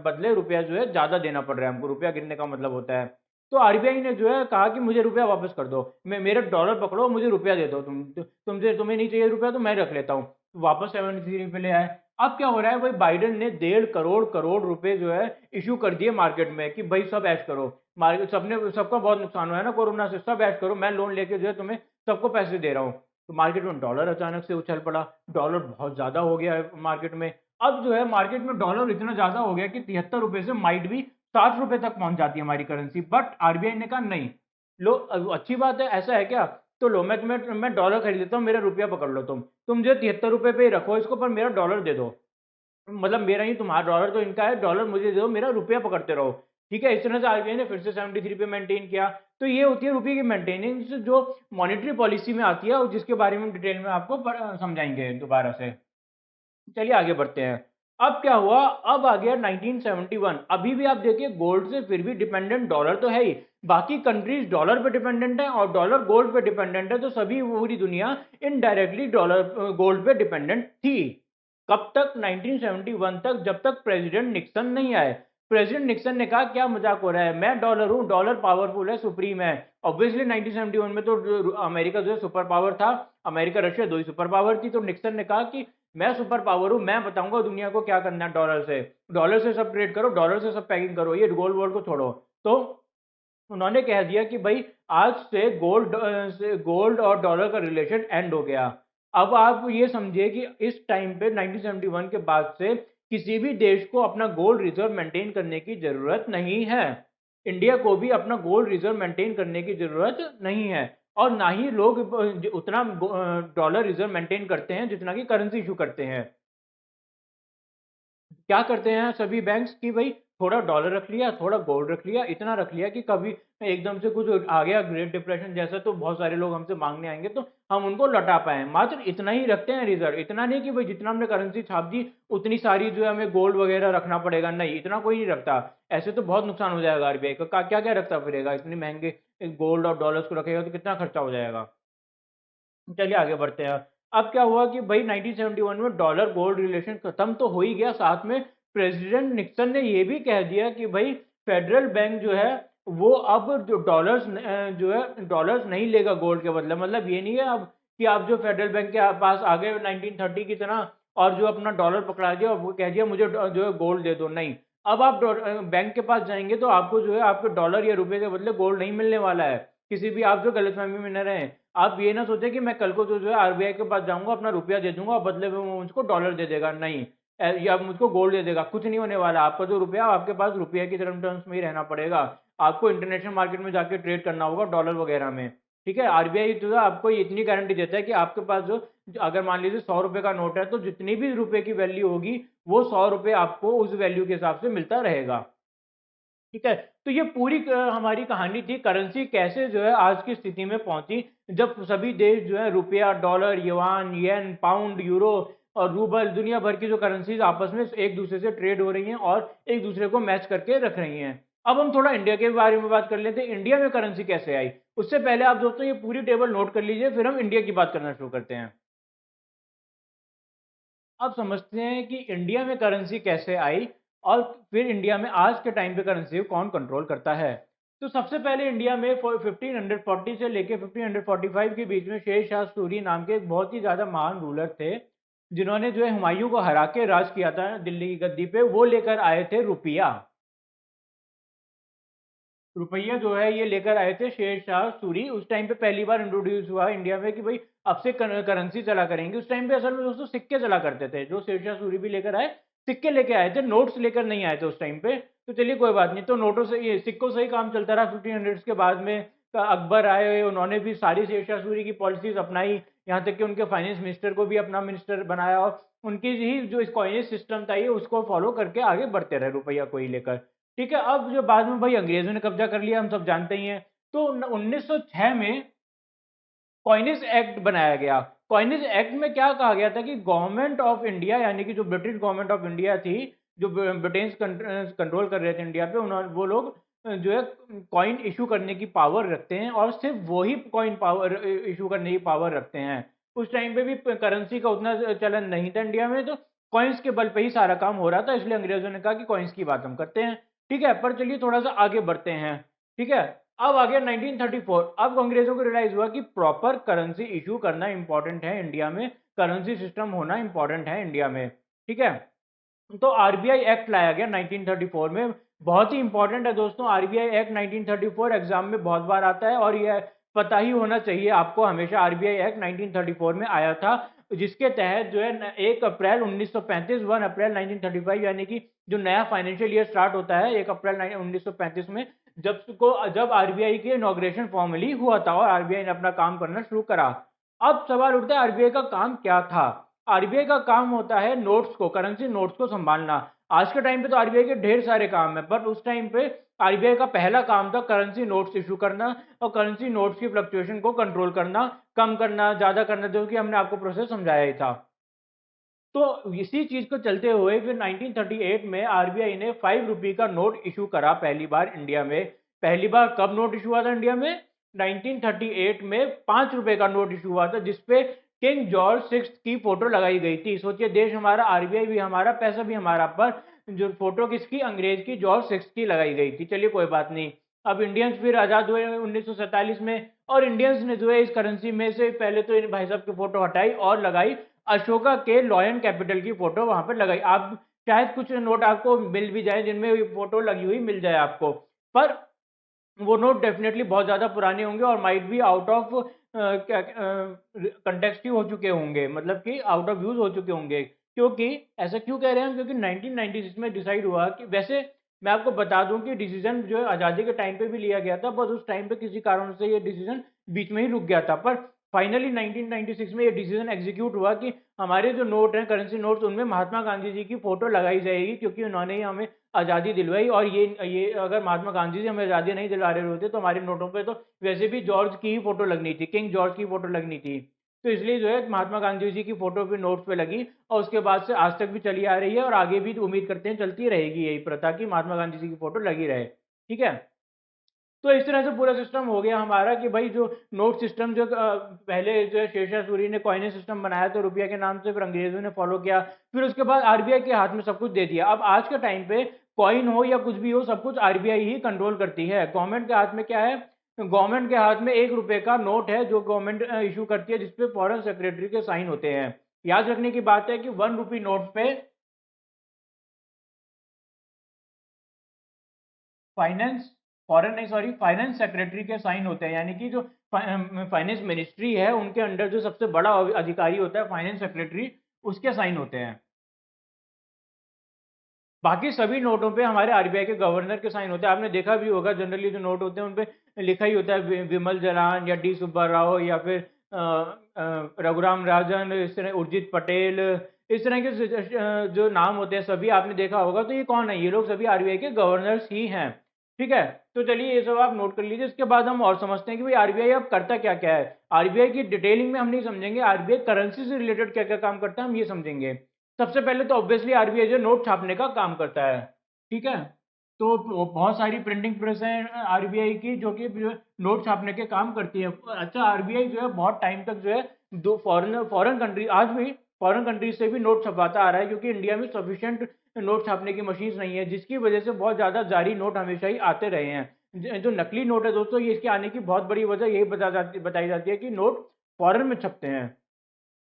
बदले रुपया जो है ज्यादा देना पड़ रहा है हमको, रुपया गिरने का मतलब होता है। तो आरबीआई ने जो है कहा कि मुझे रुपया वापस कर दो, मैं मेरा डॉलर पकड़ो, मुझे रुपया दे दो, तुम्हें नहीं चाहिए रुपया तो मैं रख लेता हूँ। वापस 73 पे ले आए। अब क्या हो रहा है भाई, बाइडेन ने 1.5 करोड़ करोड़ रुपए जो है इशू कर दिए मार्केट में कि भाई सब ऐश करो। मार्केट सबने, सबका बहुत नुकसान हुआ है ना कोरोना से, सब ऐश करो, मैं लोन लेके जो है तुम्हें सबको पैसे दे रहा हूँ। तो मार्केट में डॉलर अचानक से उछल पड़ा, डॉलर बहुत ज्यादा हो गया है मार्केट में। अब जो है मार्केट में डॉलर इतना ज्यादा हो गया कि 73 रुपए से माइट भी 60 रुपए तक पहुंच जाती है हमारी करेंसी। बट आरबीआई ने कहा नहीं, लो अच्छी बात है, ऐसा है क्या, तो लो मैं डॉलर खरीद लेता हूँ, मेरा रुपया पकड़ लो, तुम जो 73 रुपए पे ही रखो इसको, पर मेरा डॉलर दे दो। मतलब मेरा ही तुम्हारा, डॉलर तो इनका है, डॉलर मुझे दे दो, मेरा रुपया पकड़ते रहो। ठीक है, इस तरह से आरबीआई ने फिर से 73 पे मेंटेन किया। तो ये होती है रुपये की मेंटेनेंस, जो मॉनेटरी पॉलिसी में आती है, और जिसके बारे में डिटेल में आपको समझाएंगे दोबारा से। चलिए आगे बढ़ते हैं। अब क्या हुआ, अब आ गया 1971। अभी भी आप देखिए गोल्ड से फिर भी डिपेंडेंट डॉलर तो है ही, बाकी कंट्रीज डॉलर पे डिपेंडेंट है और डॉलर गोल्ड पे डिपेंडेंट है, तो सभी पूरी दुनिया इनडायरेक्टली डॉलर गोल्ड पे डिपेंडेंट थी। कब तक? 1971 तक, जब तक प्रेसिडेंट निक्सन नहीं आए। प्रेसिडेंट निक्सन ने कहा क्या मजाक हो रहा है, मैं डॉलर हूं, डॉलर पावरफुल है, सुप्रीम है। ऑब्वियसली 1971 में तो अमेरिका जो है सुपर पावर था, अमेरिका रशिया दो ही सुपर पावर थी, तो निक्सन ने कहा कि मैं सुपर पावर हूं, मैं बताऊंगा दुनिया को क्या करना है डॉलर से, डॉलर से सब ट्रेड करो, डॉलर से सब पैकिंग करो, ये गोल्ड वोल्ड को छोड़ो। तो उन्होंने कह दिया कि भाई आज से गोल्ड और डॉलर का रिलेशन एंड हो गया। अब आप ये समझिए कि इस टाइम पे 1971 के बाद से किसी भी देश को अपना गोल्ड रिजर्व मेंटेन करने की जरूरत नहीं है। इंडिया को भी अपना गोल्ड रिजर्व मेंटेन करने की जरूरत नहीं है, और ना ही लोग उतना डॉलर रिजर्व मेंटेन करते हैं जितना कि करेंसी इशू करते हैं। क्या करते हैं सभी बैंक्स कि भाई थोड़ा डॉलर रख लिया, थोड़ा गोल्ड रख लिया, इतना रख लिया कि कभी एकदम से कुछ आ गया ग्रेट डिप्रेशन जैसा, तो बहुत सारे लोग हमसे मांगने आएंगे तो हम उनको लौटा पाए, मात्र इतना ही रखते हैं रिजर्व। इतना नहीं कि भाई जितना हमने करेंसी छाप दी उतनी सारी जो है हमें गोल्ड वगैरह रखना पड़ेगा, नहीं, इतना कोई नहीं रखता। ऐसे तो बहुत नुकसान हो जाएगा आरबीआई का, क्या क्या रखता फिरेगा, इतनी महंगे गोल्ड और डॉलर्स को रखेगा तो कितना खर्चा हो जाएगा। चलिए आगे बढ़ते हैं। अब क्या हुआ कि भाई 1971 में डॉलर गोल्ड रिलेशन खत्म तो हो ही गया, साथ में प्रेसिडेंट निक्सन ने ये भी कह दिया कि भाई फेडरल बैंक जो है वो अब जो डॉलर्स जो है डॉलर्स नहीं लेगा गोल्ड के बदले। मतलब ये नहीं है अब कि आप जो फेडरल बैंक के पास आ गए 1930 की तरह और जो अपना डॉलर पकड़ा दिया और वो कह दिया मुझे जो है गोल्ड दे दो, नहीं। अब आप बैंक के पास जाएंगे तो आपको जो है आपके डॉलर या रुपए के बदले गोल्ड नहीं मिलने वाला है। किसी भी आप जो गलतफहमी में न रहें, आप ये ना सोचे कि मैं कल को तो जो है आरबीआई के पास जाऊंगा अपना रुपया दे दूंगा और बदले में वो मुझको डॉलर दे देगा, नहीं। या मुझको गोल्ड दे देगा, कुछ नहीं होने वाला। आपका जो रुपया आपके पास रुपये की टर्म्स में ही रहना पड़ेगा। आपको इंटरनेशनल मार्केट में जाके ट्रेड करना होगा डॉलर वगैरह में। ठीक है, आरबीआई जो है आपको इतनी गारंटी देता है कि आपके पास अगर मान लीजिए 100 रुपए का नोट है तो जितनी भी रुपए की वैल्यू होगी वो 100 रुपए आपको उस वैल्यू के हिसाब से मिलता रहेगा। ठीक है, तो ये पूरी हमारी कहानी थी करेंसी कैसे जो है आज की स्थिति में पहुंची, जब सभी देश जो है रुपया, डॉलर, युआन, येन, पाउंड, यूरो और रूबल, दुनिया भर की जो करेंसीज आपस में एक दूसरे से ट्रेड हो रही हैं और एक दूसरे को मैच करके रख रही हैं। अब हम थोड़ा इंडिया के बारे में बात कर लेते हैं, इंडिया में करेंसी कैसे आई। उससे पहले आप दोस्तों ये पूरी टेबल नोट कर लीजिए, फिर हम इंडिया की बात करना शुरू करते हैं। अब समझते हैं कि इंडिया में करेंसी कैसे आई और फिर इंडिया में आज के टाइम पे करेंसी को कौन कंट्रोल करता है। तो सबसे पहले इंडिया में 1540 से लेके 1545 के बीच में शेर शाह सूरी नाम के एक बहुत ही ज्यादा महान रूलर थे, जिन्होंने जो है हुमायूं को हरा के राज किया था दिल्ली की गद्दी पे। वो लेकर आए थे रुपया। रुपया जो है ये लेकर आए थे शेर शाह सूरी, उस टाइम पे पहली बार इंट्रोड्यूस हुआ इंडिया में कि भाई अब से करेंसी चला करेंगे। उस टाइम पे असल में दोस्तों सिक्के चला करते थे, जो शेर शाह सूरी भी लेकर आए, सिक्के लेके आए थे, नोट्स लेकर नहीं आए थे उस टाइम पे। तो चलिए कोई बात नहीं, तो नोटों से ये सिक्कों से ही काम चलता रहा। 1500 के बाद में अकबर आए, उन्होंने भी सारी शेर शाह सूरी की पॉलिसीज अपनाई, यहाँ तक कि उनके फाइनेंस मिनिस्टर को भी अपना मिनिस्टर बनाया और उनकी ही जो कॉइनेज सिस्टम था ये उसको फॉलो करके आगे बढ़ते रहे रुपया को ही लेकर। ठीक है, अब जो बाद में भाई अंग्रेजों ने कब्जा कर लिया हम सब जानते ही हैं। तो 1906 में कॉइनेज एक्ट बनाया गया। कॉइनेज एक्ट में क्या कहा गया था कि गवर्नमेंट ऑफ इंडिया, यानी कि जो ब्रिटिश गवर्नमेंट ऑफ इंडिया थी, जो ब्रिटेन कंट्रोल कर रहे थे इंडिया पे, उन्होंने वो लोग जो है कॉइन इशू करने की पावर रखते हैं और सिर्फ वही कॉइन पावर इशू करने की पावर रखते हैं। उस टाइम पे भी करेंसी का उतना चलन नहीं था इंडिया में, तो कॉइन्स के बल पे ही सारा काम हो रहा था, इसलिए अंग्रेजों ने कहा कि कॉइन्स की बात हम करते हैं। ठीक है, पर चलिए थोड़ा सा आगे बढ़ते हैं। ठीक है, अब आ गया 1934। अब अंग्रेजों को रियलाइज हुआ कि प्रॉपर करेंसी इशू करना इंपॉर्टेंट है इंडिया में, करेंसी सिस्टम होना इंपॉर्टेंट है इंडिया में। ठीक है, तो आरबीआई एक्ट लाया गया 1934 में। बहुत ही इंपॉर्टेंट है दोस्तों, आरबीआई एक्ट 1934 एग्जाम में बहुत बार आता है और यह पता ही होना चाहिए आपको, हमेशा आरबीआई एक्ट 1934 में आया था, जिसके तहत जो है 1 अप्रैल 1935, 1 अप्रैल 1935, यानी कि जो नया फाइनेंशियल ईयर स्टार्ट होता है 1 अप्रैल 1935 में, जब आरबीआई के इनॉग्रेशन फॉर्मली हुआ था और आरबीआई ने अपना काम करना शुरू करा। अब सवाल उठता है आरबीआई का काम क्या था। आरबीआई का काम होता है नोट्स को, करेंसी नोट्स को संभालना। आज के टाइम पे तो आरबीआई के ढेर सारे काम है, पर उस टाइम पे आरबीआई का पहला काम था करेंसी नोट्स इशू करना और करेंसी नोट्स की फ्लक्चुएशन को कंट्रोल करना, कम करना, ज्यादा करना, जो कि हमने आपको प्रोसेस समझाया ही था। तो इसी चीज को चलते हुए फिर 1938 में आरबीआई ने 5 रुपये का नोट इशू करा पहली बार इंडिया में। पहली बार कब नोट इशू हुआ था इंडिया में? 1938 में 5 रुपए का नोट इशू हुआ था, जिसपे किंग जॉर्ज सिक्स की फोटो लगाई गई थी। सोचिए, देश हमारा, आरबीआई भी हमारा, पैसा भी हमारा, पर जो फोटो किसकी? अंग्रेज की, जॉर्ज सिक्स की लगाई गई थी। चलिए कोई बात नहीं। अब इंडियंस फिर आजाद हुए 1947 में, और इंडियंस ने जो है इस करेंसी में से पहले तो इन भाई साहब की फोटो हटाई और लगाई अशोका के लॉयन कैपिटल की फोटो वहां पर लगाई। आप शायद कुछ नोट आपको मिल भी जाए जिनमें ये फोटो लगी हुई मिल जाए आपको, पर वो नोट डेफिनेटली बहुत ज़्यादा पुराने होंगे और माइट भी आउट ऑफ कंटेक्स्ट ही हो चुके होंगे, मतलब कि आउट ऑफ यूज हो चुके होंगे। क्योंकि ऐसा क्यों कह रहे हैं हम? क्योंकि 1996 में डिसाइड हुआ कि, वैसे मैं आपको बता दूं कि डिसीजन जो है आज़ादी के टाइम पे भी लिया गया था, बस उस टाइम पे किसी कारण से ये डिसीजन बीच में ही रुक गया था। पर फाइनली 1996 में ये डिसीजन एग्जीक्यूट हुआ कि हमारे जो नोट हैं, करेंसी नोट्स, उनमें महात्मा गांधी जी की फोटो लगाई जाएगी, क्योंकि उन्होंने ही हमें आज़ादी दिलवाई। और ये अगर महात्मा गांधी जी हमें आज़ादी नहीं दिला रहे होते तो हमारे नोटों पे तो वैसे भी जॉर्ज की ही फोटो लगनी थी, किंग जॉर्ज की फोटो लगनी थी। तो इसलिए जो है महात्मा गांधी जी की फोटो भी नोट्स पे लगी, और उसके बाद से आज तक भी चली आ रही है, और आगे भी उम्मीद करते हैं चलती रहेगी यही प्रथा कि महात्मा गांधी जी की फोटो लगी रहे। ठीक है। तो इस तरह से पूरा सिस्टम हो गया हमारा कि भाई जो नोट सिस्टम, जो पहले जो है शेरशाह सूरी ने कॉइनेज सिस्टम बनाया था रुपया के नाम से, फिर अंग्रेजों ने फॉलो किया, फिर उसके बाद आरबीआई के हाथ में सब कुछ दे दिया। अब आज के टाइम पे कॉइन हो या कुछ भी हो, सब कुछ आरबीआई ही कंट्रोल करती है। गवर्नमेंट के हाथ में क्या है? गवर्नमेंट के हाथ में 1 रुपए का नोट है जो गवर्नमेंट इशू करती है, जिसपे फॉरेन सेक्रेटरी के साइन होते हैं। याद रखने की बात है कि 1 रुपी नोट पे फाइनेंस, फॉरेन नहीं, सॉरी, फाइनेंस सेक्रेटरी के साइन होते हैं। यानी कि जो फाइनेंस मिनिस्ट्री है उनके अंडर जो सबसे बड़ा अधिकारी होता है, फाइनेंस सेक्रेटरी, उसके साइन होते हैं। बाकी सभी नोटों पे हमारे आरबीआई के गवर्नर के साइन होते हैं। आपने देखा भी होगा, जनरली जो नोट होते हैं उन पे लिखा ही होता है विमल जलान या डी सुब्बा राव या फिर रघुराम राजन, इस तरह उर्जित पटेल, इस तरह के जो नाम होते हैं सभी आपने देखा होगा। तो ये कौन है? ये लोग सभी आरबीआई के गवर्नर्स ही हैं। ठीक है। तो चलिए ये सब आप नोट कर लीजिए। इसके बाद हम और समझते हैं कि भाई आरबीआई अब करता क्या क्या है। आरबीआई की डिटेलिंग में हम नहीं समझेंगे, आरबीआई करेंसी से रिलेटेड क्या क्या काम करता है हम ये समझेंगे। सबसे पहले तो ऑब्वियसली आरबीआई जो नोट छापने का काम करता है। ठीक है। तो बहुत सारी प्रिंटिंग प्रेस है आरबीआई की जो कि जो है नोट छापने के काम करती है। अच्छा, आरबीआई जो है बहुत टाइम तक जो है दो फॉरेन फॉरेन कंट्री, आज भी फॉरेन कंट्री से भी नोट छपाता आ रहा है, क्योंकि इंडिया में सफिशिएंट नोट छापने की मशीन नहीं है, जिसकी वजह से बहुत ज़्यादा जारी नोट हमेशा ही आते रहे हैं। जो नकली नोट है दोस्तों, ये इसके आने की बहुत बड़ी वजह यही बताई जाती है कि नोट फॉरेन में छपते हैं।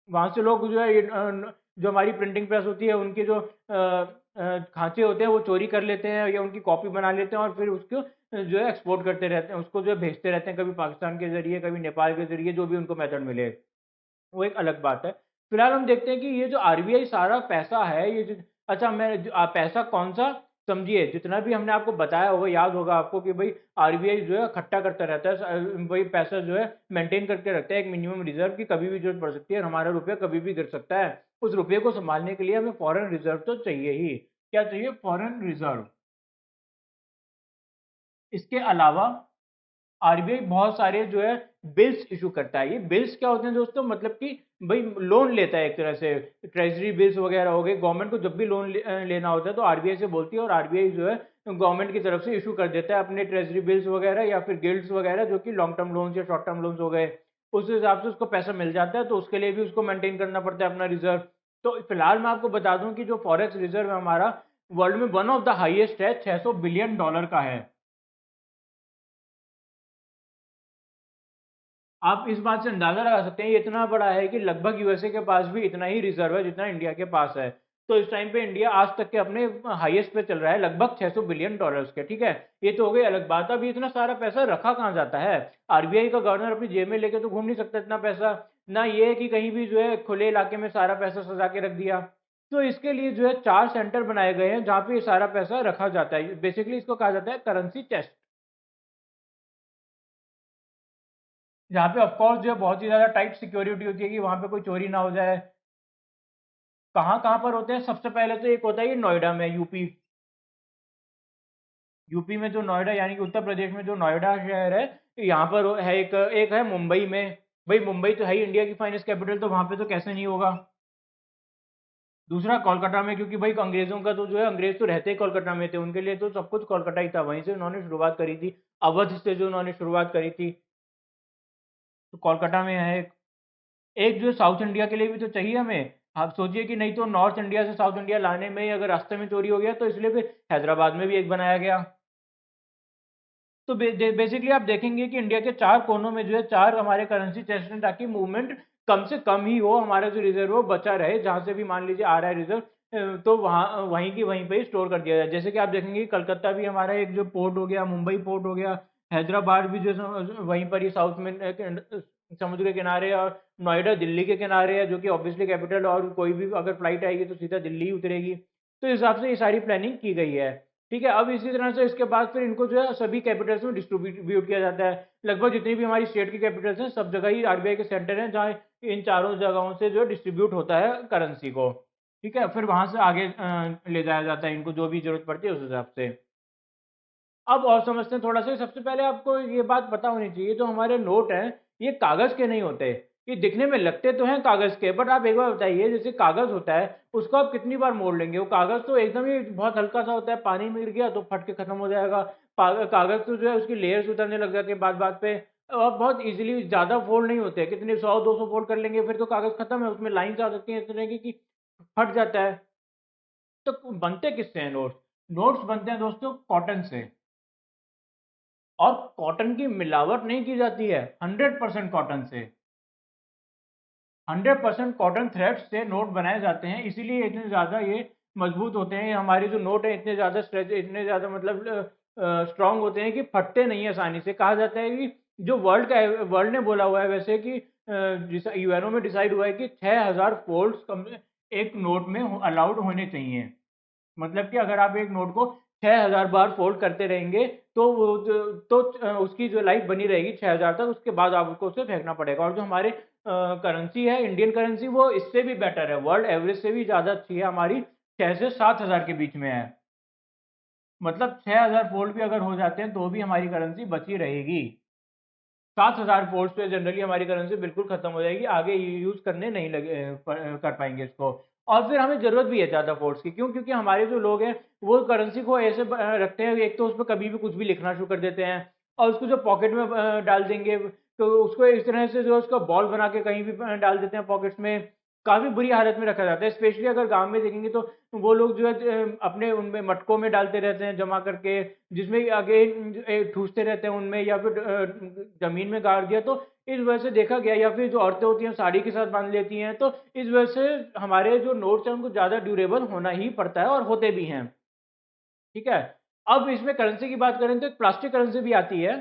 वहाँ से लोग जो है जो हमारी प्रिंटिंग प्रेस होती है उनके जो खांचे होते हैं वो चोरी कर लेते हैं या उनकी कॉपी बना लेते हैं, और फिर उसको जो है एक्सपोर्ट करते रहते हैं, उसको जो है भेजते रहते हैं, कभी पाकिस्तान के जरिए, कभी नेपाल के जरिए, जो भी उनको मेथड मिले। वो एक अलग बात है। फिलहाल हम देखते हैं कि ये जो आरबीआई सारा पैसा है, ये जो, अच्छा मैं पैसा कौन सा, समझिए जितना भी हमने आपको बताया होगा, याद होगा आपको कि भाई आरबीआई जो है इकट्ठा करता रहता है, भाई पैसा जो है मेंटेन करके रखता है एक मिनिमम रिजर्व की, कभी भी जरूरत पड़ सकती है और हमारा रुपया कभी भी गिर सकता है। उस रुपये को संभालने के लिए हमें फॉरेन रिजर्व तो चाहिए ही। क्या चाहिए? Foreign reserve. इसके अलावा आरबीआई बहुत सारे जो है बिल्स इशू करता है। ये बिल्स क्या होते हैं दोस्तों? मतलब कि भाई लोन लेता है एक तरह से, ट्रेजरी बिल्स वगैरह हो गए। गवर्नमेंट को जब भी लोन लेना होता है तो आरबीआई से बोलती है, और आरबीआई जो है गवर्नमेंट की तरफ से इशू कर देता है अपने ट्रेजरी बिल्स वगैरह या फिर गिल्ड्स वगैरह, जो कि लॉन्ग टर्म लोन्स या शॉर्ट टर्म लोन्स हो गए। उस हिसाब से उसको पैसा मिल जाता है, तो उसके लिए भी उसको मेंटेन करना पड़ता है अपना रिजर्व। तो फिलहाल मैं आपको बता दूं कि जो फॉरेक्स रिजर्व है हमारा, वर्ल्ड में वन ऑफ द हाईएस्ट है, $600 बिलियन का है। आप इस बात से अंदाजा लगा सकते हैं ये इतना बड़ा है कि लगभग यूएसए के पास भी इतना ही रिजर्व है जितना इंडिया के पास है। तो इस टाइम पे इंडिया आज तक के अपने हाईएस्ट पे चल रहा है, लगभग $600 बिलियन के। ठीक है। ये तो हो गई अलग बात। अब इतना सारा पैसा रखा कहाँ जाता है? आरबीआई का गवर्नर अपनी जेब में लेके तो घूम नहीं सकता इतना पैसा। ना ये है कि कहीं भी जो है खुले इलाके में सारा पैसा सजा के रख दिया। तो इसके लिए जो है 4 सेंटर बनाए गए हैं जहाँ पे ये सारा पैसा रखा जाता है। बेसिकली इसको कहा जाता है करेंसी चेस्ट, जहाँ पे ऑफकोर्स जो है बहुत ही ज्यादा टाइट सिक्योरिटी होती है कि वहां पे कोई चोरी ना हो जाए। कहाँ कहाँ पर होते हैं? सबसे पहले तो एक होता है ये नोएडा में, यूपी। यूपी में जो नोएडा, यानी कि उत्तर प्रदेश में जो नोएडा शहर है, यहाँ पर है एक एक है मुंबई में। भाई मुंबई तो है ही इंडिया की फाइनेंस कैपिटल, तो वहां पे तो कैसे नहीं होगा। दूसरा कोलकाता में, क्योंकि भाई अंग्रेजों का तो जो है, अंग्रेज तो रहते ही कोलकाता में थे, उनके लिए तो सब कुछ कोलकाता ही था, वहीं से उन्होंने शुरुआत करी थी, अवध से जो उन्होंने शुरुआत करी थी, तो कोलकाता में है एक। एक जो साउथ इंडिया के लिए भी तो चाहिए हमें। आप सोचिए कि नहीं तो नॉर्थ इंडिया से साउथ इंडिया लाने में ही अगर रास्ते में चोरी हो गया, तो इसलिए फिर हैदराबाद में भी एक बनाया गया। तो बेसिकली आप देखेंगे कि इंडिया के चार कोनों में जो है चार हमारे करेंसी चेस्ट हैं, ताकि मूवमेंट कम से कम ही हो, हमारा जो रिजर्व वो बचा रहे, जहां से भी मान लीजिए आ रहा है रिजर्व, तो वहाँ वहीं की वहीं पे ही स्टोर कर दिया जाए। जैसे कि आप देखेंगे कि कलकत्ता भी हमारा एक जो पोर्ट हो गया, मुंबई पोर्ट हो गया, हैदराबाद भी जो वहीं पर ही साउथ में समुद्र के किनारे, और नोएडा दिल्ली के किनारे है, जो कि ऑब्वियसली कैपिटल, और कोई भी अगर फ्लाइट आएगी तो सीधा दिल्ली ही उतरेगी। तो इस हिसाब से ये सारी प्लानिंग की गई है। ठीक है, अब इसी तरह से इसके बाद फिर इनको जो है सभी कैपिटल्स में डिस्ट्रीब्यूट किया जाता है। लगभग जितनी भी हमारी स्टेट की कैपिटल्स हैं, सब जगह ही आरबीआई के सेंटर हैं, जहाँ इन चारों जगहों से जो डिस्ट्रीब्यूट होता है करेंसी को। ठीक है, फिर वहां से आगे ले जाया जाता है इनको, जो भी जरूरत पड़ती है उस हिसाब से। अब और समझते हैं थोड़ा सा। सबसे पहले आपको ये बात पता होनी चाहिए, जो हमारे नोट हैं ये कागज के नहीं होते। ये दिखने में लगते तो हैं कागज के, बट आप एक बार बताइए, जैसे कागज होता है उसको आप कितनी बार मोड़ लेंगे? वो कागज तो एकदम ही बहुत हल्का सा होता है, पानी में गिर गया तो फट के खत्म हो जाएगा। कागज तो जो है उसकी लेयर्स उतरने लग जाती है बात बात पे, और बहुत इजीली ज्यादा फोल्ड नहीं होते, कितने 100-200 फोल्ड कर लेंगे फिर तो कागज खत्म है, उसमें लाइन्स आ सकती हैं इस तरह की कि फट जाता है। तो बनते किससे हैं नोट्स? नोट्स बनते हैं दोस्तों कॉटन से। और कॉटन की मिलावट नहीं की जाती है, 100% कॉटन से, 100% कॉटन थ्रेड से नोट बनाए जाते हैं। इसीलिए इतने ज़्यादा ये मजबूत होते हैं। हमारे जो नोट है इतने ज़्यादा स्ट्रेच, इतने ज़्यादा मतलब स्ट्रांग होते हैं कि फटते नहीं है आसानी से। कहा जाता है कि जो वर्ल्ड ने बोला हुआ है वैसे कि यूएनओ में डिसाइड हुआ है कि 6000 फोल्ड्स कम एक नोट में अलाउड होने चाहिए। मतलब कि अगर आप एक नोट को 6000 बार फोल्ड करते रहेंगे, तो उसकी जो लाइफ बनी रहेगी 6000 तक, उसके बाद आपको उसे फेंकना पड़ेगा। और जो हमारे करेंसी है, इंडियन करेंसी, वो इससे भी बेटर है, वर्ल्ड एवरेज से भी ज़्यादा अच्छी है हमारी, 6 से 7 हजार के बीच में है। मतलब 6000 फोल्ड भी अगर हो जाते हैं तो भी हमारी करेंसी बची रहेगी। 7 हजार फोर्स पे जनरली हमारी करेंसी बिल्कुल खत्म हो जाएगी, आगे यूज करने नहीं लगे कर पाएंगे इसको। और फिर हमें जरूरत भी है ज्यादा फोर्स की, क्यों? क्योंकि हमारे जो लोग हैं वो करेंसी को ऐसे रखते हैं, एक तो उस पर कभी भी कुछ भी लिखना शुरू कर देते हैं, और उसको जो पॉकेट में डाल देंगे, तो उसको इस तरह से जो उसका बॉल बना के कहीं भी डाल देते हैं पॉकेट्स में। काफी बुरी हालत में रखा जाता है, स्पेशली अगर गांव में देखेंगे तो वो लोग जो है अपने उनमें मटकों में डालते रहते हैं जमा करके, जिसमें आगे ठूसते रहते हैं उनमें, या फिर जमीन में गाड़ दिया, तो इस वजह से देखा गया। या फिर जो औरतें होती हैं साड़ी के साथ बांध लेती हैं, तो इस वजह से हमारे जो नोट्स हैं उनको ज्यादा ड्यूरेबल होना ही पड़ता है, और होते भी हैं। ठीक है, अब इसमें करेंसी की बात करें तो एक प्लास्टिक करेंसी भी आती है।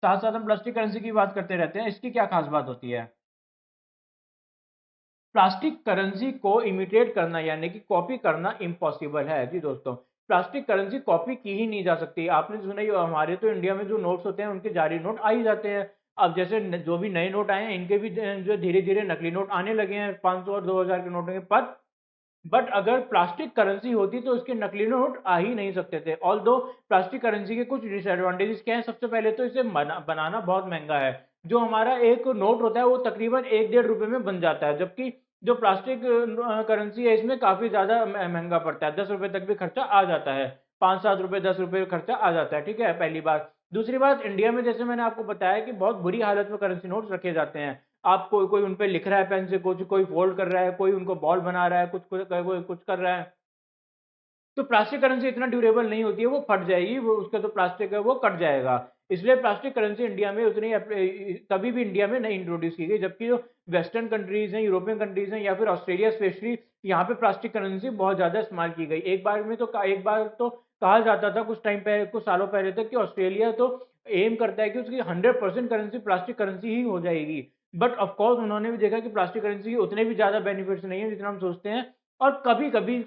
साथ साथ हम प्लास्टिक करेंसी की बात करते रहते हैं, इसकी क्या खास बात होती है? प्लास्टिक करेंसी को इमिटेट करना यानी कि कॉपी करना इम्पॉसिबल है जी दोस्तों। प्लास्टिक करेंसी कॉपी की ही नहीं जा सकती। आपने सुना ही होगा, हमारे तो इंडिया में जो नोट्स होते हैं उनके जारी नोट आ ही जाते हैं। अब जैसे जो भी नए नोट आए हैं इनके भी जो धीरे धीरे नकली नोट आने लगे हैं, 500 और 2000 के नोटों के पर। बट अगर प्लास्टिक करेंसी होती तो उसके नकली नोट आ ही नहीं सकते थे। ऑल दो प्लास्टिक करेंसी के कुछ डिसएडवांटेजेस क्या है? सबसे पहले तो इसे बनाना बहुत महंगा है। जो हमारा एक नोट होता है वो तकरीबन 1-1.5 रुपए में बन जाता है, जबकि जो प्लास्टिक करेंसी है इसमें काफी ज्यादा महंगा पड़ता है, 10 रुपए तक भी खर्चा आ जाता है, 5-7 रुपए 10 रुपए खर्चा आ जाता है। ठीक है, पहली बात। दूसरी बात, इंडिया में जैसे मैंने आपको बताया कि बहुत बुरी हालत में करेंसी नोट्स रखे जाते हैं। आप कोई कोई उन पे लिख रहा है पेन से, कुछ कोई फोल्ड कर रहा है, कोई उनको बॉल बना रहा है, कुछ कर रहा है। तो प्लास्टिक करेंसी इतना ड्यूरेबल नहीं होती है, वो फट जाएगी, वो उसका जो प्लास्टिक है वो कट जाएगा। इसलिए प्लास्टिक करेंसी इंडिया में उतनी कभी भी इंडिया में नहीं इंट्रोड्यूस की गई। जबकि जो वेस्टर्न कंट्रीज हैं, यूरोपियन कंट्रीज हैं, या फिर ऑस्ट्रेलिया स्पेशली, यहाँ पे प्लास्टिक करेंसी बहुत ज्यादा इस्तेमाल की गई। एक बार तो कहा जाता था कुछ टाइम पहले, कुछ सालों पहले तक, कि ऑस्ट्रेलिया तो एम करता है कि उसकी 100% करेंसी प्लास्टिक करेंसी ही हो जाएगी। बट ऑफकोर्स उन्होंने भी देखा कि प्लास्टिक करेंसी के उतने भी ज्यादा बेनिफिट्स नहीं है जितना हम सोचते हैं। और कभी कभी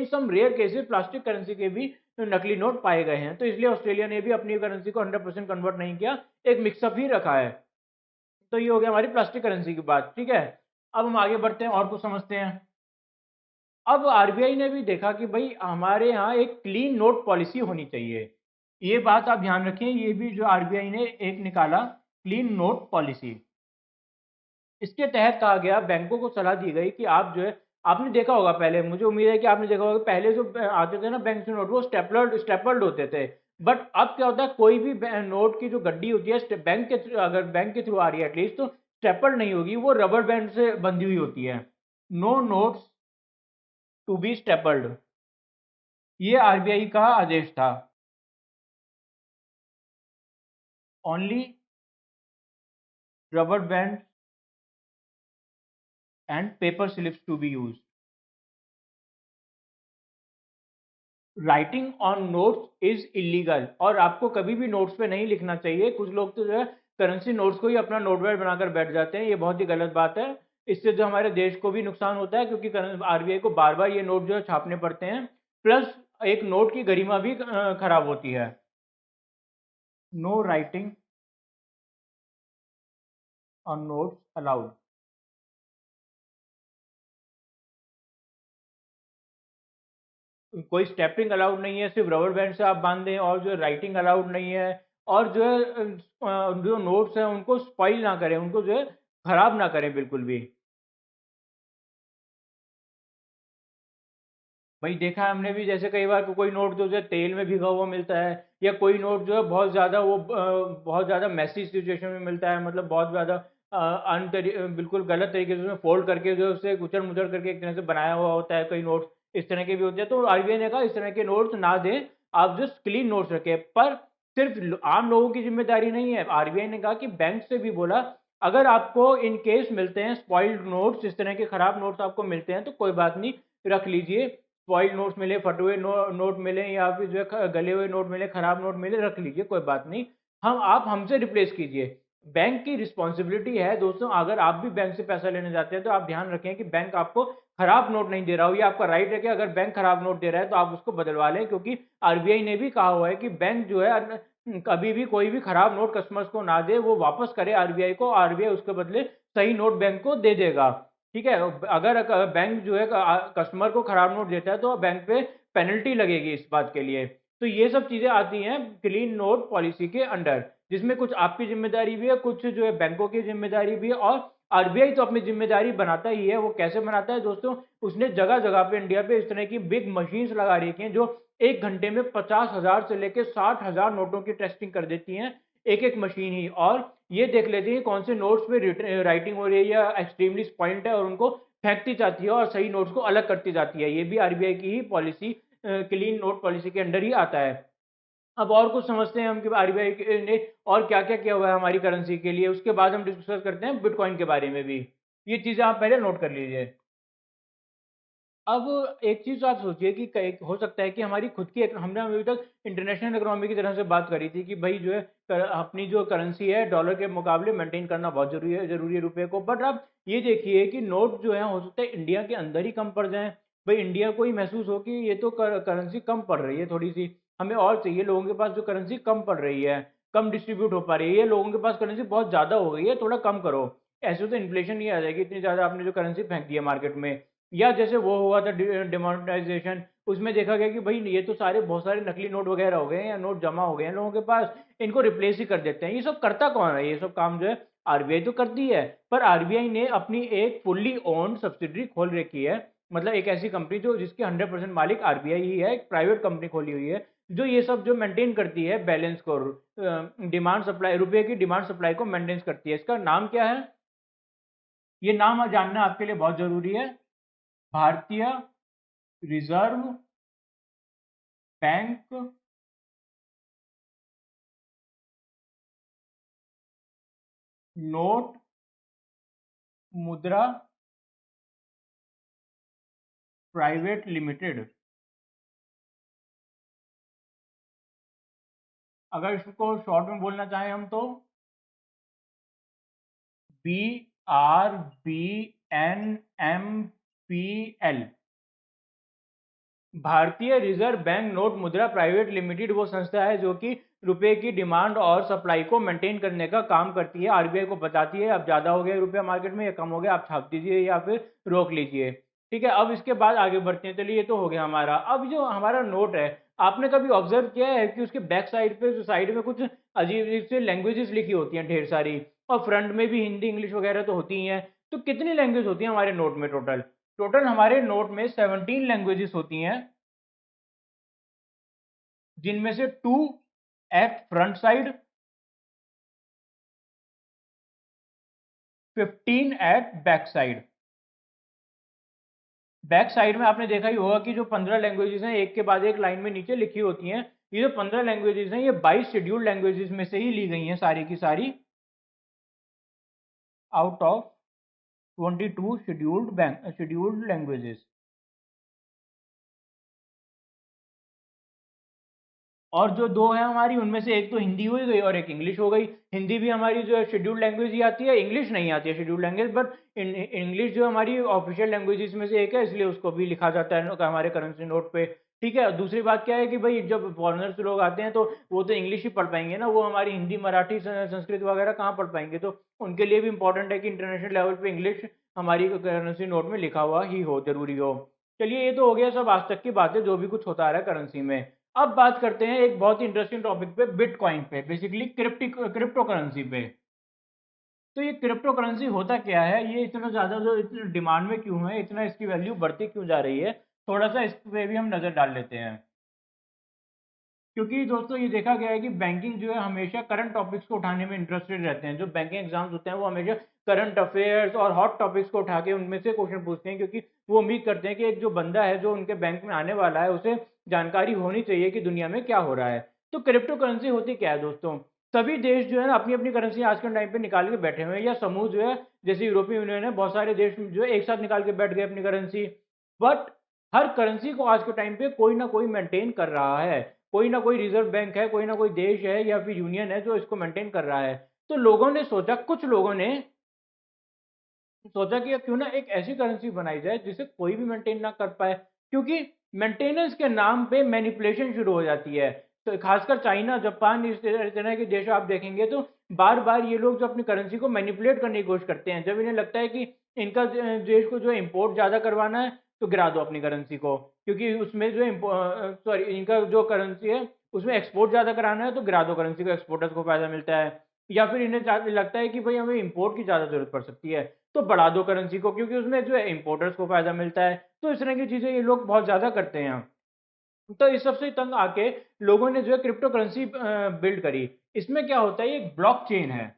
some rare cases plastic currency के भी नकली नोट पाए गए हैं। तो इसलिए ऑस्ट्रेलिया ने भी अपनी करेंसी को 100% कन्वर्ट नहीं किया, एक मिक्सअप ही रखा है। तो ये हो गया हमारी प्लास्टिक करेंसी की बात। ठीक है, अब हम आगे बढ़ते हैं और कुछ समझते हैं। अब आरबीआई ने भी देखा कि भाई हमारे यहाँ एक क्लीन नोट पॉलिसी होनी चाहिए। ये बात आप ध्यान रखें, ये भी जो आरबीआई ने एक निकाला, क्लीन नोट पॉलिसी। इसके तहत कहा गया, बैंकों को सलाह दी गई कि आप जो है आपने देखा होगा पहले, मुझे उम्मीद है कि आपने देखा होगा, पहले जो आते थे ना बैंक से नोट, वो स्टेपल्ड होते थे। बट अब क्या होता है, कोई भी नोट की जो गड्डी होती है बैंक के अगर बैंक के थ्रू आ रही है एटलीस्ट, तो स्टेपल्ड नहीं होगी, वो रबर बैंड से बंधी हुई होती है। No notes to be stapled, ये आरबीआई का आदेश था। Only rubber band and paper slips to be use. Writing on notes is illegal, और आपको कभी भी नोट्स पे नहीं लिखना चाहिए। कुछ लोग तो जो है करेंसी नोट्स को ही अपना नोटपैड बनाकर बैठ जाते हैं, ये बहुत ही गलत बात है। इससे जो हमारे देश को भी नुकसान होता है, क्योंकि आरबीआई को बार बार ये नोट जो है छापने पड़ते हैं, प्लस एक नोट की गरिमा भी खराब होती है। No writing on notes allowed. कोई स्टेपिंग अलाउड नहीं है, सिर्फ रबर बैंड से आप बांध दें, और जो राइटिंग अलाउड नहीं है। और जो है जो नोट्स हैं उनको स्पॉइल ना करें, उनको जो है खराब ना करें बिल्कुल भी। भाई देखा है हमने भी, जैसे कई बार कोई नोट जो है तेल में भिगा हुआ मिलता है, या कोई नोट जो है बहुत ज़्यादा बहुत ज़्यादा मैसी सिचुएशन में मिलता है, मतलब बहुत ज़्यादा बिल्कुल गलत तरीके से उसमें फोल्ड करके जो है उसे कुचल मुचल करके एक तरह से बनाया हुआ होता है, कई नोट्स इस तरह के भी होते हैं। तो आरबीआई ने कहा इस तरह के नोट्स ना दें, आप जस्ट क्लीन नोट्स रखें। पर सिर्फ आम लोगों की जिम्मेदारी नहीं है, आरबीआई ने कहा कि बैंक से भी बोला, अगर आपको इन केस मिलते हैं स्पॉइल्ड नोट्स, इस तरह के खराब नोट्स आपको मिलते हैं, तो कोई बात नहीं, रख लीजिए। स्पॉइल्ड नोट्स मिले, फटे हुए नोट मिले, या फिर जो है गले हुए नोट मिले, खराब नोट मिले, रख लीजिए, कोई बात नहीं, हम आप हमसे रिप्लेस कीजिए। बैंक की रिस्पॉन्सिबिलिटी है दोस्तों, अगर आप भी बैंक से पैसा लेने जाते हैं तो आप ध्यान रखें कि बैंक आपको खराब नोट नहीं दे रहा हो। ये आपका राइट है कि अगर बैंक खराब नोट दे रहा है तो आप उसको बदलवा लें, क्योंकि आरबीआई ने भी कहा हुआ है कि बैंक जो है कभी भी कोई भी खराब नोट कस्टमर्स को ना दे, वो वापस करे आरबीआई को, आरबीआई उसके बदले सही नोट बैंक को दे देगा। ठीक है, अगर बैंक जो है कस्टमर को खराब नोट देता है तो बैंक पे पेनल्टी लगेगी इस बात के लिए। तो ये सब चीजें आती हैं क्लीन नोट पॉलिसी के अंडर, जिसमें कुछ आपकी जिम्मेदारी भी है, कुछ जो है बैंकों की जिम्मेदारी भी है, और आरबीआई तो अपनी जिम्मेदारी बनाता ही है। वो कैसे बनाता है दोस्तों, उसने जगह जगह पे इंडिया पे इस तरह की बिग मशीन्स लगा रखी हैं, जो एक घंटे में 50,000 से लेकर 60,000 नोटों की टेस्टिंग कर देती हैं, एक एक मशीन ही। और ये देख लेती है कौन से नोट्स पे राइटिंग हो रही है या एक्सट्रीमली पॉइंट है, और उनको फेंकती जाती है और सही नोट्स को अलग करती जाती है। ये भी आरबीआई की ही पॉलिसी, क्लीन नोट पॉलिसी के अंडर ही आता है। अब और कुछ समझते हैं हम कि आरबीआई ने और क्या क्या किया हुआ है हमारी करेंसी के लिए, उसके बाद हम डिस्कस करते हैं बिटकॉइन के बारे में भी। ये चीज़ें आप पहले नोट कर लीजिए। अब एक चीज़ आप सोचिए कि हो सकता है कि हमारी खुद की हमने अभी तक इंटरनेशनल इकोनॉमी की तरह से बात करी थी कि भाई जो है अपनी जो करेंसी है डॉलर के मुकाबले मेंटेन करना बहुत जरूरी है रुपए को। बट अब ये देखिए कि नोट जो है हो सकता है इंडिया के अंदर ही कम पड़ जाएं। भाई इंडिया को ही महसूस हो कि ये तो करेंसी कम पड़ रही है थोड़ी सी, हमें और चाहिए। लोगों के पास जो करेंसी कम पड़ रही है, कम डिस्ट्रीब्यूट हो पा रही है, लोगों के पास करेंसी बहुत ज़्यादा हो गई है, थोड़ा कम करो। ऐसे तो इन्फ्लेशन ही आ जाएगी, इतनी ज़्यादा आपने जो करेंसी फेंक दी है मार्केट में। या जैसे वो हुआ था डिमोनेटाइजेशन, उसमें देखा गया कि भाई ये तो सारे बहुत सारे नकली नोट वगैरह हो गए हैं, या नोट जमा हो गए हैं लोगों के पास, इनको रिप्लेस ही कर देते हैं। ये सब करता कौन है, ये सब काम जो है आरबीआई तो करती है। पर आरबीआई ने अपनी एक फुल्ली ओन्ड सब्सिडरी खोल रखी है, मतलब एक ऐसी कंपनी जो जिसके 100% मालिक आरबीआई ही है, एक प्राइवेट कंपनी खोली हुई है, जो ये सब जो मेंटेन करती है बैलेंस को, डिमांड सप्लाई, रुपए की डिमांड सप्लाई को मेंटेन करती है। इसका नाम क्या है, ये नाम जानना आपके लिए बहुत जरूरी है। भारतीय रिजर्व बैंक नोट मुद्रा प्राइवेट लिमिटेड। अगर इसको शॉर्ट में बोलना चाहें हम तो BRBNMPL। भारतीय रिजर्व बैंक नोट मुद्रा प्राइवेट लिमिटेड वो संस्था है जो कि रुपए की डिमांड और सप्लाई को मेंटेन करने का काम करती है। आरबीआई को बताती है अब ज्यादा हो गया रुपया मार्केट में या कम हो गया, आप छाप दीजिए या फिर रोक लीजिए। ठीक है, अब इसके बाद आगे बढ़ते हैं। चलिए ये तो हो गया हमारा। अब जो हमारा नोट है, आपने कभी ऑब्जर्व किया है कि उसके बैक साइड पे साइड में कुछ अजीब अजीब से लैंग्वेजेस लिखी होती हैं ढेर सारी, और फ्रंट में भी हिंदी इंग्लिश वगैरह तो होती ही हैं। तो कितनी लैंग्वेज होती है हमारे नोट में टोटल? टोटल हमारे नोट में 17 लैंग्वेजेस होती हैं, जिनमें से 2 at front side, 15 at back side. Back side में आपने देखा ही होगा कि जो 15 लैंग्वेजेस हैं एक के बाद एक लाइन में नीचे लिखी होती हैं, ये जो 15 लैंग्वेजेस हैं ये 22 शेड्यूल्ड लैंग्वेजेस में से ही ली गई हैं सारी की सारी, आउट ऑफ 22 शेड्यूल्ड लैंग्वेजेस। और जो दो है हमारी, उनमें से एक तो हिंदी हो गई और एक इंग्लिश हो गई। हिंदी भी हमारी जो है शेड्यूल्ड लैंग्वेज ही आती है, इंग्लिश नहीं आती है शेड्यूल्ड लैंग्वेज, बट इंग्लिश जो हमारी ऑफिशियल लैंग्वेजेस में से एक है, इसलिए उसको भी लिखा जाता है हमारे करेंसी नोट पे। ठीक है, दूसरी बात क्या है कि भाई जब फॉरेनर्स लोग आते हैं तो वो तो इंग्लिश ही पढ़ पाएंगे ना, वो हमारी हिंदी मराठी संस्कृत वगैरह कहाँ पढ़ पाएंगे, तो उनके लिए भी इंपॉर्टेंट है कि इंटरनेशनल लेवल पे इंग्लिश हमारी करेंसी नोट में लिखा हुआ ही हो, जरूरी हो। चलिए, ये तो हो गया सब आज तक की बातें जो भी कुछ होता आ रहा है करेंसी में। अब बात करते हैं एक बहुत ही इंटरेस्टिंग टॉपिक पे, बिटकॉइन पे, बेसिकली क्रिप्टो करेंसी पे। तो ये क्रिप्टो करेंसी होता क्या है, ये इतना ज़्यादा जो इतने डिमांड में क्यों है, इतना इसकी वैल्यू बढ़ती क्यों जा रही है, थोड़ा सा इस पे भी हम नज़र डाल लेते हैं। क्योंकि दोस्तों ये देखा गया है कि बैंकिंग जो है हमेशा करंट टॉपिक्स को उठाने में इंटरेस्टेड रहते हैं। जो बैंकिंग एग्जाम्स होते हैं वो हमेशा करंट अफेयर्स और हॉट टॉपिक्स को उठा के उनमें से क्वेश्चन पूछते हैं, क्योंकि वो उम्मीद करते हैं कि एक जो बंदा है जो उनके बैंक में आने वाला है उसे जानकारी होनी चाहिए कि दुनिया में क्या हो रहा है। तो क्रिप्टो करेंसी होती क्या है दोस्तों? सभी देश जो है ना अपनी अपनी करेंसी आज के टाइम पे निकाल के बैठे हुए हैं, या समूह जो है जैसे यूरोपीय यूनियन है, बहुत सारे देश जो है एक साथ निकाल के बैठ गए अपनी करेंसी। बट हर करेंसी को आज के टाइम पे कोई ना कोई मेंटेन कर रहा है, कोई ना कोई रिजर्व बैंक है, कोई ना कोई देश है या फिर यूनियन है जो इसको मेंटेन कर रहा है। तो लोगों ने सोचा, कुछ लोगों ने सोचा कि क्यों ना एक ऐसी करेंसी बनाई जाए जिसे कोई भी मेंटेन ना कर पाए, क्योंकि मेंटेनेंस के नाम पे मैनिपुलेशन शुरू हो जाती है। तो खासकर चाइना, जापान, इस तरह के देश आप देखेंगे तो बार बार ये लोग जो अपनी करेंसी को मैनिपुलेट करने की कोशिश करते हैं। जब इन्हें लगता है कि इनका देश को जो इम्पोर्ट ज़्यादा करवाना है तो गिरा दो अपनी करेंसी को, क्योंकि उसमें जो सॉरी इनका जो करेंसी है उसमें एक्सपोर्ट ज़्यादा कराना है तो गिरा दो करेंसी को, एक्सपोर्टर्स को फ़ायदा मिलता है। या फिर इन्हें लगता है कि भाई हमें इम्पोर्ट की ज़्यादा ज़रूरत पड़ सकती है तो बढ़ा दो करेंसी को, क्योंकि उसमें जो है इंपोर्टर्स को फायदा मिलता है। तो इस तरह की चीजें ये लोग बहुत ज्यादा करते हैं। तो इस सबसे तंग आके लोगों ने जो है क्रिप्टो करेंसी बिल्ड करी। इसमें क्या होता है, ये एक ब्लॉकचेन है।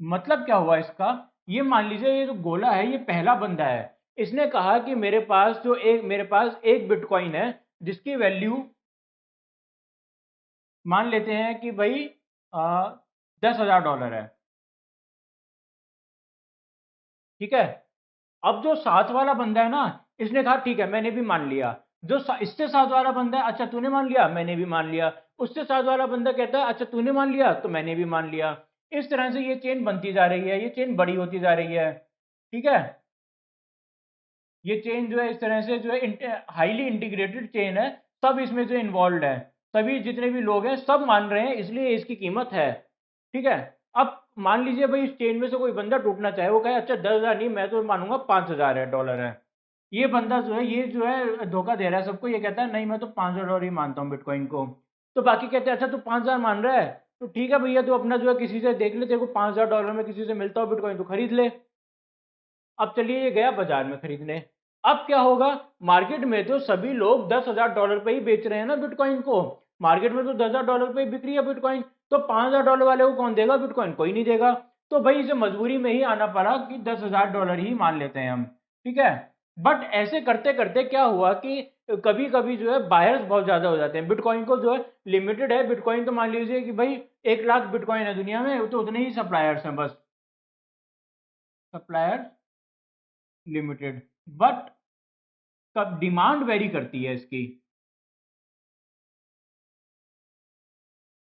मतलब क्या हुआ इसका, ये मान लीजिए ये जो गोला है ये पहला बंदा है, इसने कहा कि मेरे पास एक बिटकॉइन है जिसकी वैल्यू मान लेते हैं कि भाई 10,000 डॉलर है। ठीक है, अब जो साथ वाला बंदा है ना, इसने कहा ठीक है मैंने भी मान लिया। जो इससे साथ वाला बंदा है, अच्छा तूने मान लिया, मैंने भी मान लिया। उससे साथ वाला बंदा कहता है अच्छा तूने मान लिया तो मैंने भी मान लिया। इस तरह से ये चेन बनती जा रही है, ये चेन बड़ी होती जा रही है। ठीक है, ये चेन जो है इस तरह से जो है हाईली इंटीग्रेटेड चेन है, सब इसमें जो इन्वॉल्व है, सभी जितने भी लोग हैं सब मान रहे हैं, इसलिए इसकी कीमत है। ठीक है, अब मान लीजिए भाई इस चेन में से कोई बंदा टूटना चाहे, वो कहे अच्छा 10,000 नहीं मैं तो मानूंगा 5,000 है डॉलर है। ये बंदा जो है ये जो है धोखा दे रहा है सबको, ये कहता है नहीं मैं तो 5,000 ही मानता हूँ बिटकॉइन को। तो बाकी कहते हैं अच्छा तू 5,000 मान रहा है तो ठीक है भैया, तू अपना जो है किसी से देख ले, तेरे को 5,000 डॉलर में किसी से मिलता हो बिटकॉइन तो खरीद ले। अब चलिए ये गया बाजार में खरीदने। अब क्या होगा, मार्केट में तो सभी लोग 10,000 डॉलर पे ही बेच रहे हैं ना बिटकॉइन को। मार्केट में तो 10,000 डॉलर पे ही बिक रही है बिटकॉइन, तो 5,000 डॉलर वाले को कौन देगा बिटकॉइन, कोई नहीं देगा। तो भाई इसे मजबूरी में ही आना पड़ा कि 10,000 डॉलर ही मान लेते हैं हम। ठीक है, बट ऐसे करते करते क्या हुआ कि कभी कभी जो है बायर्स बहुत ज्यादा हो जाते हैं बिटकॉइन को, जो है लिमिटेड है बिटकॉइन, तो मान लीजिए कि भाई 1 लाख बिटकॉइन है दुनिया में, तो उतने ही सप्लायर्स हैं बस, सप्लायर लिमिटेड। बट कब डिमांड वेरी करती है इसकी,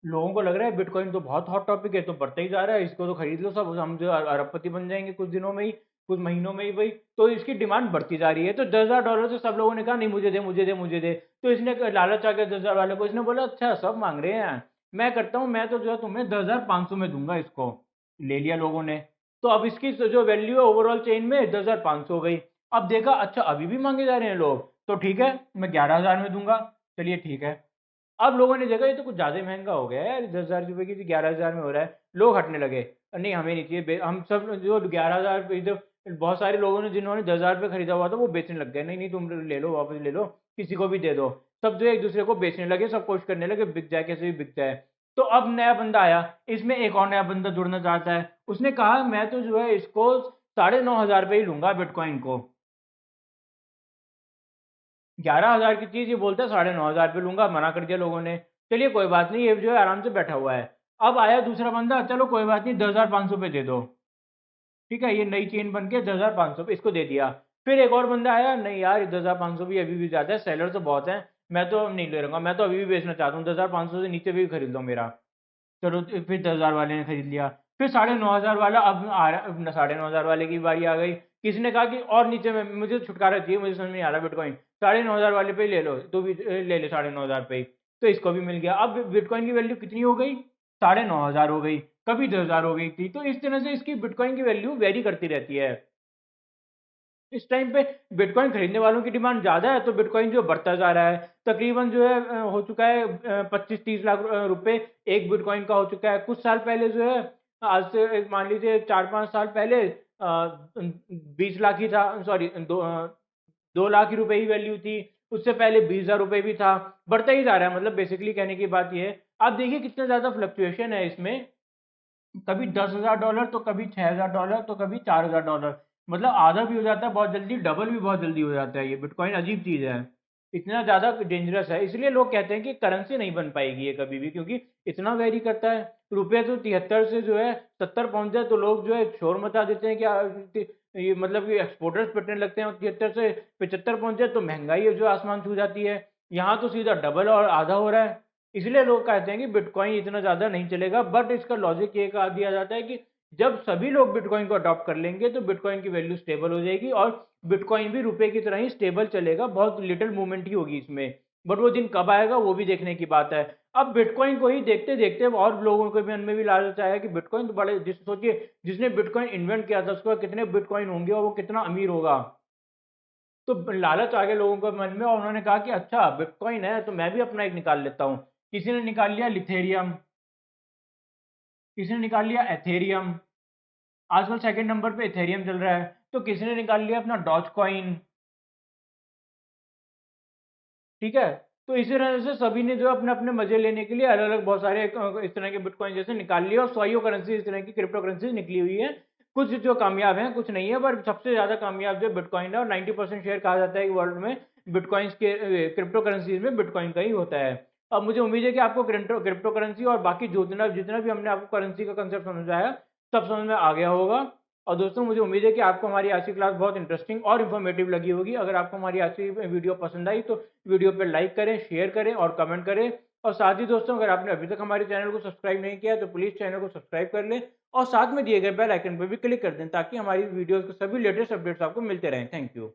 लोगों को लग रहा है बिटकॉइन तो बहुत हॉट टॉपिक है तो बढ़ता ही जा रहा है, इसको तो खरीद लो सब, हम जो अरबपति बन जाएंगे कुछ दिनों में ही, कुछ महीनों में ही भाई। तो इसकी डिमांड बढ़ती जा रही है, तो 10,000 डॉलर से सब लोगों ने कहा नहीं मुझे दे मुझे दे मुझे दे। तो इसने लालच आ गया 10,000 वाले को, इसने बोला अच्छा सब मांग रहे हैं, मैं करता हूँ, मैं तो जो है तुम्हें 10,500 में दूंगा इसको। ले लिया लोगों ने। तो अब इसकी जो वैल्यू है ओवरऑल चेन में 10,500 हो गई। अब देखा अच्छा अभी भी मांगे जा रहे हैं लोग, तो ठीक है मैं 11,000 में दूंगा। चलिए ठीक है, अब लोगों ने देखा ये तो कुछ ज्यादा ही महंगा हो गया है यार, 10,000 रुपये की 11,000 में हो रहा है, लोग हटने लगे। नहीं हमें नहीं चाहिए, हम सब जो 11,000 इधर बहुत सारे लोगों ने जिन्होंने 10,000 पे खरीदा हुआ था वो बेचने लग गए, नहीं नहीं तुम ले लो, वापस ले लो, किसी को भी दे दो। सब जो है एक दूसरे को बेचने लगे, सब कोशिश करने लगे बिक जाए, कैसे भी बिक जाए। तो अब नया बंदा आया, इसमें एक और नया बंदा जुड़ना चाहता है, उसने कहा मैं तो जो है इसको 9,500 पे ही लूंगा बिटकॉइन को। 11,000 की चीज ये बोलता है 9,500 पे लूंगा, मना कर दिया लोगों ने। चलिए कोई बात नहीं, ये जो है आराम से बैठा हुआ है। अब आया दूसरा बंदा, चलो कोई बात नहीं 10,500 पे दे दो, ठीक है, ये नई चेन बन के 10,500 पे इसको दे दिया। फिर एक और बंदा आया, नहीं यार 10,500 भी अभी भी ज़्यादा है, सेलर तो बहुत है, मैं तो नहीं ले रहूँगा, मैं तो अभी भी बेचना चाहता हूँ, 10,500 से नीचे भी खरीद लो मेरा। चलो फिर 10,000 वाले ने खरीद लिया। फिर 9,500 वाला अब आ रहा, अब 9,500 वाले की बारी आ गई। किसी ने कहा कि और नीचे में मुझे छुटकारा चाहिए, मुझे समझ में नहीं आ रहा बिटकॉइन, 9,500 वाले पे ही ले लो, तो भी ले ले 9,500 पे ही। तो इसको भी मिल गया। अब बिटकॉइन की वैल्यू कितनी हो गई, 9,500 हो गई, कभी 10,000 हो गई थी। तो इस तरह से इसकी बिटकॉइन की वैल्यू वेरी करती रहती है। इस टाइम पे बिटकॉइन खरीदने वालों की डिमांड ज़्यादा है, तो बिटकॉइन जो बढ़ता जा रहा है, तकरीबन जो है हो चुका है 25-30 लाख रुपए एक बिटकॉइन का हो चुका है। कुछ साल पहले जो है, आज से मान लीजिए 4-5 साल पहले 20 लाख ही था, सॉरी 2 लाख ही रुपए ही वैल्यू थी। उससे पहले 20,000 रुपए भी था। बढ़ता ही जा रहा है, मतलब बेसिकली कहने की बात यह है। आप देखिए कितना ज़्यादा फ्लक्चुएशन है इसमें, कभी $10,000 तो कभी $6,000 तो कभी $4,000, मतलब आधा भी हो जाता है बहुत जल्दी, डबल भी बहुत जल्दी हो जाता है। ये बिटकॉइन अजीब चीज़ है, इतना ज़्यादा डेंजरस है, इसलिए लोग कहते हैं कि करेंसी नहीं बन पाएगी ये कभी भी, क्योंकि इतना वेरी करता है। रुपये तो 73 से जो है 70 पहुंच जाए तो लोग जो है शोर मचा देते हैं कि ये मतलब कि एक्सपोर्टर्स पिटने लगते हैं, और 73 से 75 पहुंच जाए तो महंगाई है जो आसमान छू जाती है। यहाँ तो सीधा डबल और आधा हो रहा है। इसलिए लोग कहते हैं कि बिटकॉइन इतना ज़्यादा नहीं चलेगा, बट इसका लॉजिक ये कहा दिया जाता है कि जब सभी लोग बिटकॉइन को अडॉप्ट कर लेंगे तो बिटकॉइन की वैल्यू स्टेबल हो जाएगी, और बिटकॉइन भी रुपए की तरह ही स्टेबल चलेगा, बहुत लिटिल मूवमेंट ही होगी इसमें। बट वो दिन कब आएगा वो भी देखने की बात है। अब बिटकॉइन को ही देखते देखते और लोगों के मन में भी लालच आया कि बिटकॉइन तो बड़े, सोचिए जिसने बिटकॉइन इन्वेंट किया था उसके बाद कितने बिटकॉइन होंगे और वो कितना अमीर होगा। तो लालच आ गया लोगों के मन में, और उन्होंने कहा कि अच्छा बिटकॉइन है तो मैं भी अपना एक निकाल लेता हूँ। किसी ने निकाल लिया लिथेरियम, किसी ने निकाल लिया एथेरियम, आजकल सेकंड नंबर पे एथेरियम चल रहा है। तो किसी ने निकाल लिया अपना डॉज कॉइन, ठीक है। तो इसी तरह से सभी ने जो अपने अपने मजे लेने के लिए अलग अलग बहुत सारे इस तरह के बिटकॉइन जैसे निकाल लिए, और सौ करेंसी इस तरह की क्रिप्टो करेंसी निकली हुई है। कुछ जो कामयाब हैं, कुछ नहीं है, पर सबसे ज्यादा कामयाब जो बिटकॉइन है, और 90% शेयर कहा जाता है कि वर्ल्ड में बिटकॉइन के क्रिप्टो करेंसीज में बिटकॉइन का ही होता है। अब मुझे उम्मीद है कि आपको क्रिप्टो क्रिप्टो करेंसी और बाकी जितना जितना भी हमने आपको करेंसी का कंसेप्ट समझाया सब समझ में आ गया होगा। और दोस्तों मुझे उम्मीद है कि आपको हमारी आज की क्लास बहुत इंटरेस्टिंग और इन्फॉर्मेटिव लगी होगी। अगर आपको हमारी आज की वीडियो पसंद आई तो वीडियो पर लाइक करें, शेयर करें और कमेंट करें। और साथ ही दोस्तों अगर आपने अभी तक हमारे चैनल को सब्सक्राइब नहीं किया तो प्लीज़ चैनल को सब्सक्राइब कर लें, और साथ में दिए गए बेल आइकन पर भी क्लिक कर दें ताकि हमारी वीडियोज़ के सभी लेटेस्ट अपडेट्स आपको मिलते रहें। Thank you.